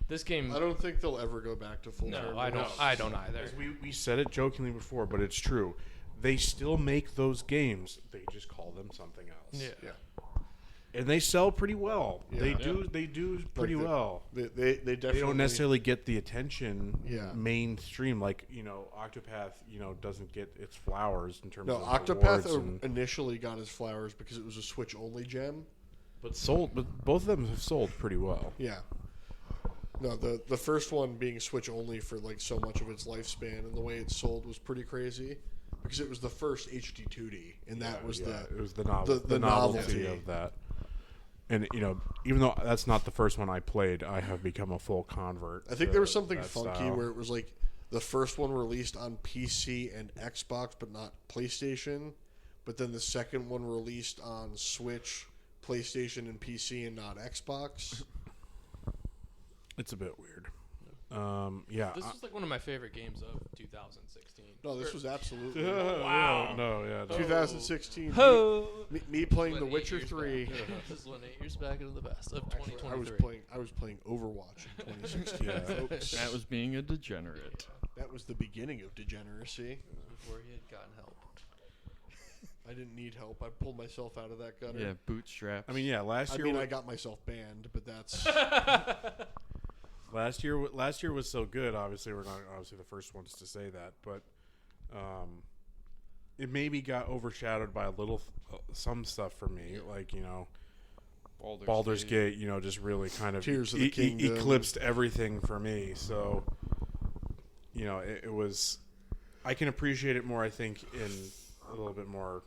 this game, I don't think they'll ever go back to full turn. No, I don't either. We said it jokingly before, but it's true. They still make those games. They just call them something else. Yeah. and they sell pretty well. Yeah. They do pretty Like well. They definitely They don't necessarily get the attention mainstream, like Octopath doesn't get its flowers in terms No, of Octopath awards initially got his flowers because it was a Switch only gem. but both of them have sold pretty well. Yeah. No, the first one being Switch only for like so much of its lifespan, and the way it sold was pretty crazy because it was the first HD 2D, and that was it was the the novelty novelty of that. And even though that's not the first one I played, I have become a full convert. I think to there was something that funky style. where it was like the first one released on PC and Xbox, but not PlayStation. But then the second one released on Switch, PlayStation, and PC, and not Xbox. It's a bit weird. This was like one of my favorite games of 2016. No, this was absolutely Wow. No. 2016. Ho! Me playing The Went 8 Witcher years 3. back. This went 8 years back into the best of 2023. I was playing Overwatch in 2016. Yeah. Folks. That was being a degenerate. That was the beginning of degeneracy. Before he had gotten help. I didn't need help. I pulled myself out of that gutter. Yeah, bootstraps. I mean, last year. I got myself banned, but that's Last year was so good. Obviously, we're not the first ones to say that, but it maybe got overshadowed by some stuff for me, like Baldur's Gate. Just really kind of Tears of the Kingdom. eclipsed everything for me. So, it was. I can appreciate it more, I think, in a little bit more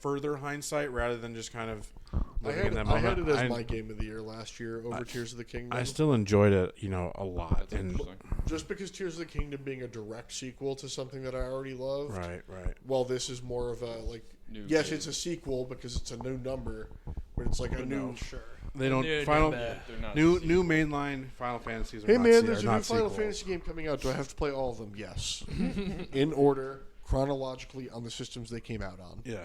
further hindsight, rather than just kind of. I had it as my game of the year last year over Tears of the Kingdom. I still enjoyed it, a lot. That's interesting. Just because Tears of the Kingdom being a direct sequel to something that I already loved. Right. Well, this is more of a New yes, game. it's a sequel because it's a new number, but it's like a new. Sure. They don't They're final bad. They're not new a sequel. mainline Final Fantasies. Are Hey not man, se- there's are a new not Final sequels. Fantasy game coming out. Do I have to play all of them? Yes, in order, chronologically on the systems they came out on. Yeah,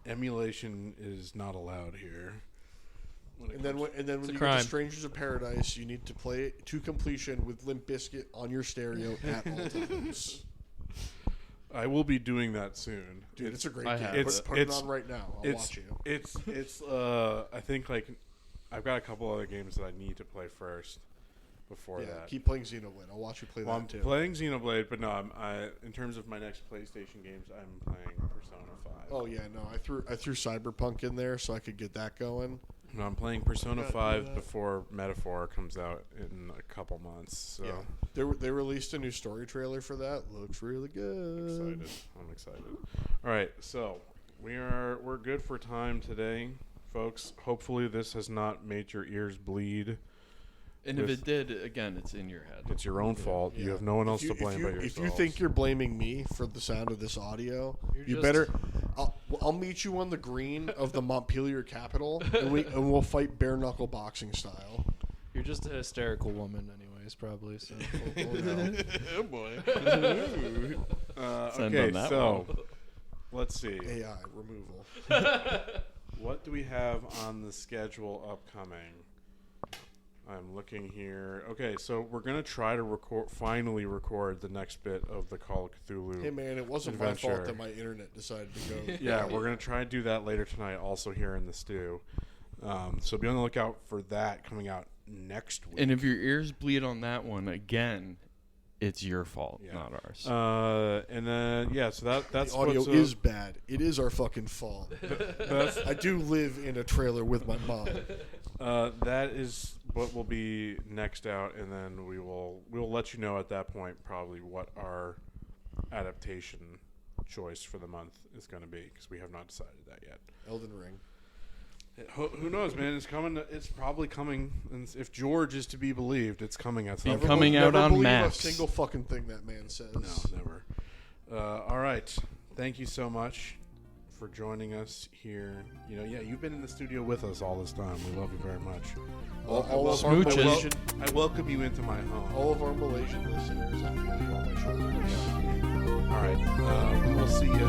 emulation is not allowed here. And then when you get to crime. Strangers of Paradise, you need to play it to completion with Limp Bizkit on your stereo at all times. I will be doing that soon. Dude, it's a great I game. have Put it on right now. I'll watch you. It's I think I've got a couple other games that I need to play first before Yeah, that. keep playing Xenoblade. I'll watch you play Well, that I'm too. playing Xenoblade, but no, in terms of my next PlayStation games, I'm playing Persona 5. Oh yeah, no, I threw Cyberpunk in there so I could get that going. No, I'm playing Persona Gotta do 5 that. before Metaphor comes out in a couple months. So Yeah, they released a new story trailer for that. Looks really good. I'm excited. All right, so we're good for time today, folks. Hopefully, this has not made your ears bleed. And if it did, again, it's in your head. It's your own fault. You Yeah. have no one else If you- to blame if you, but yourself. If you think you're blaming me for the sound of this audio, You're you just- better. I'll meet you on the green of the Montpelier Capitol, and we'll fight bare knuckle boxing style. You're just a hysterical woman, anyways, probably. So. oh boy. Send Okay, on that so one. let's see. AI removal. What do we have on the schedule upcoming? I'm looking here. Okay, so we're gonna try to finally record the next bit of the Call of Cthulhu. Hey man, it wasn't Adventure. my fault that my internet decided to go. Yeah, we're gonna try and do that later tonight, also here in the stew. So be on the lookout for that coming out next week. And if your ears bleed on that one, again, it's your fault, Yeah. not ours. And then so that's The audio what's, is bad. It is our fucking fault. that's, I do live in a trailer with my mom. that is what will be next out, and then we'll let you know at that point probably what our adaptation choice for the month is going to be, because we have not decided that yet. Elden Ring. Who knows, man? It's coming. It's probably coming. And if George is to be believed, it's coming at some Be point. coming out never on believe Max. a single fucking thing that man says. No, never. All right. Thank you so much for joining us here. You've been in the studio with us all this time. We love you very much. All of our Smooches. Malaysian, I welcome you into my home. all of our Malaysian listeners, I feel you on my shoulders. All right. We'll see you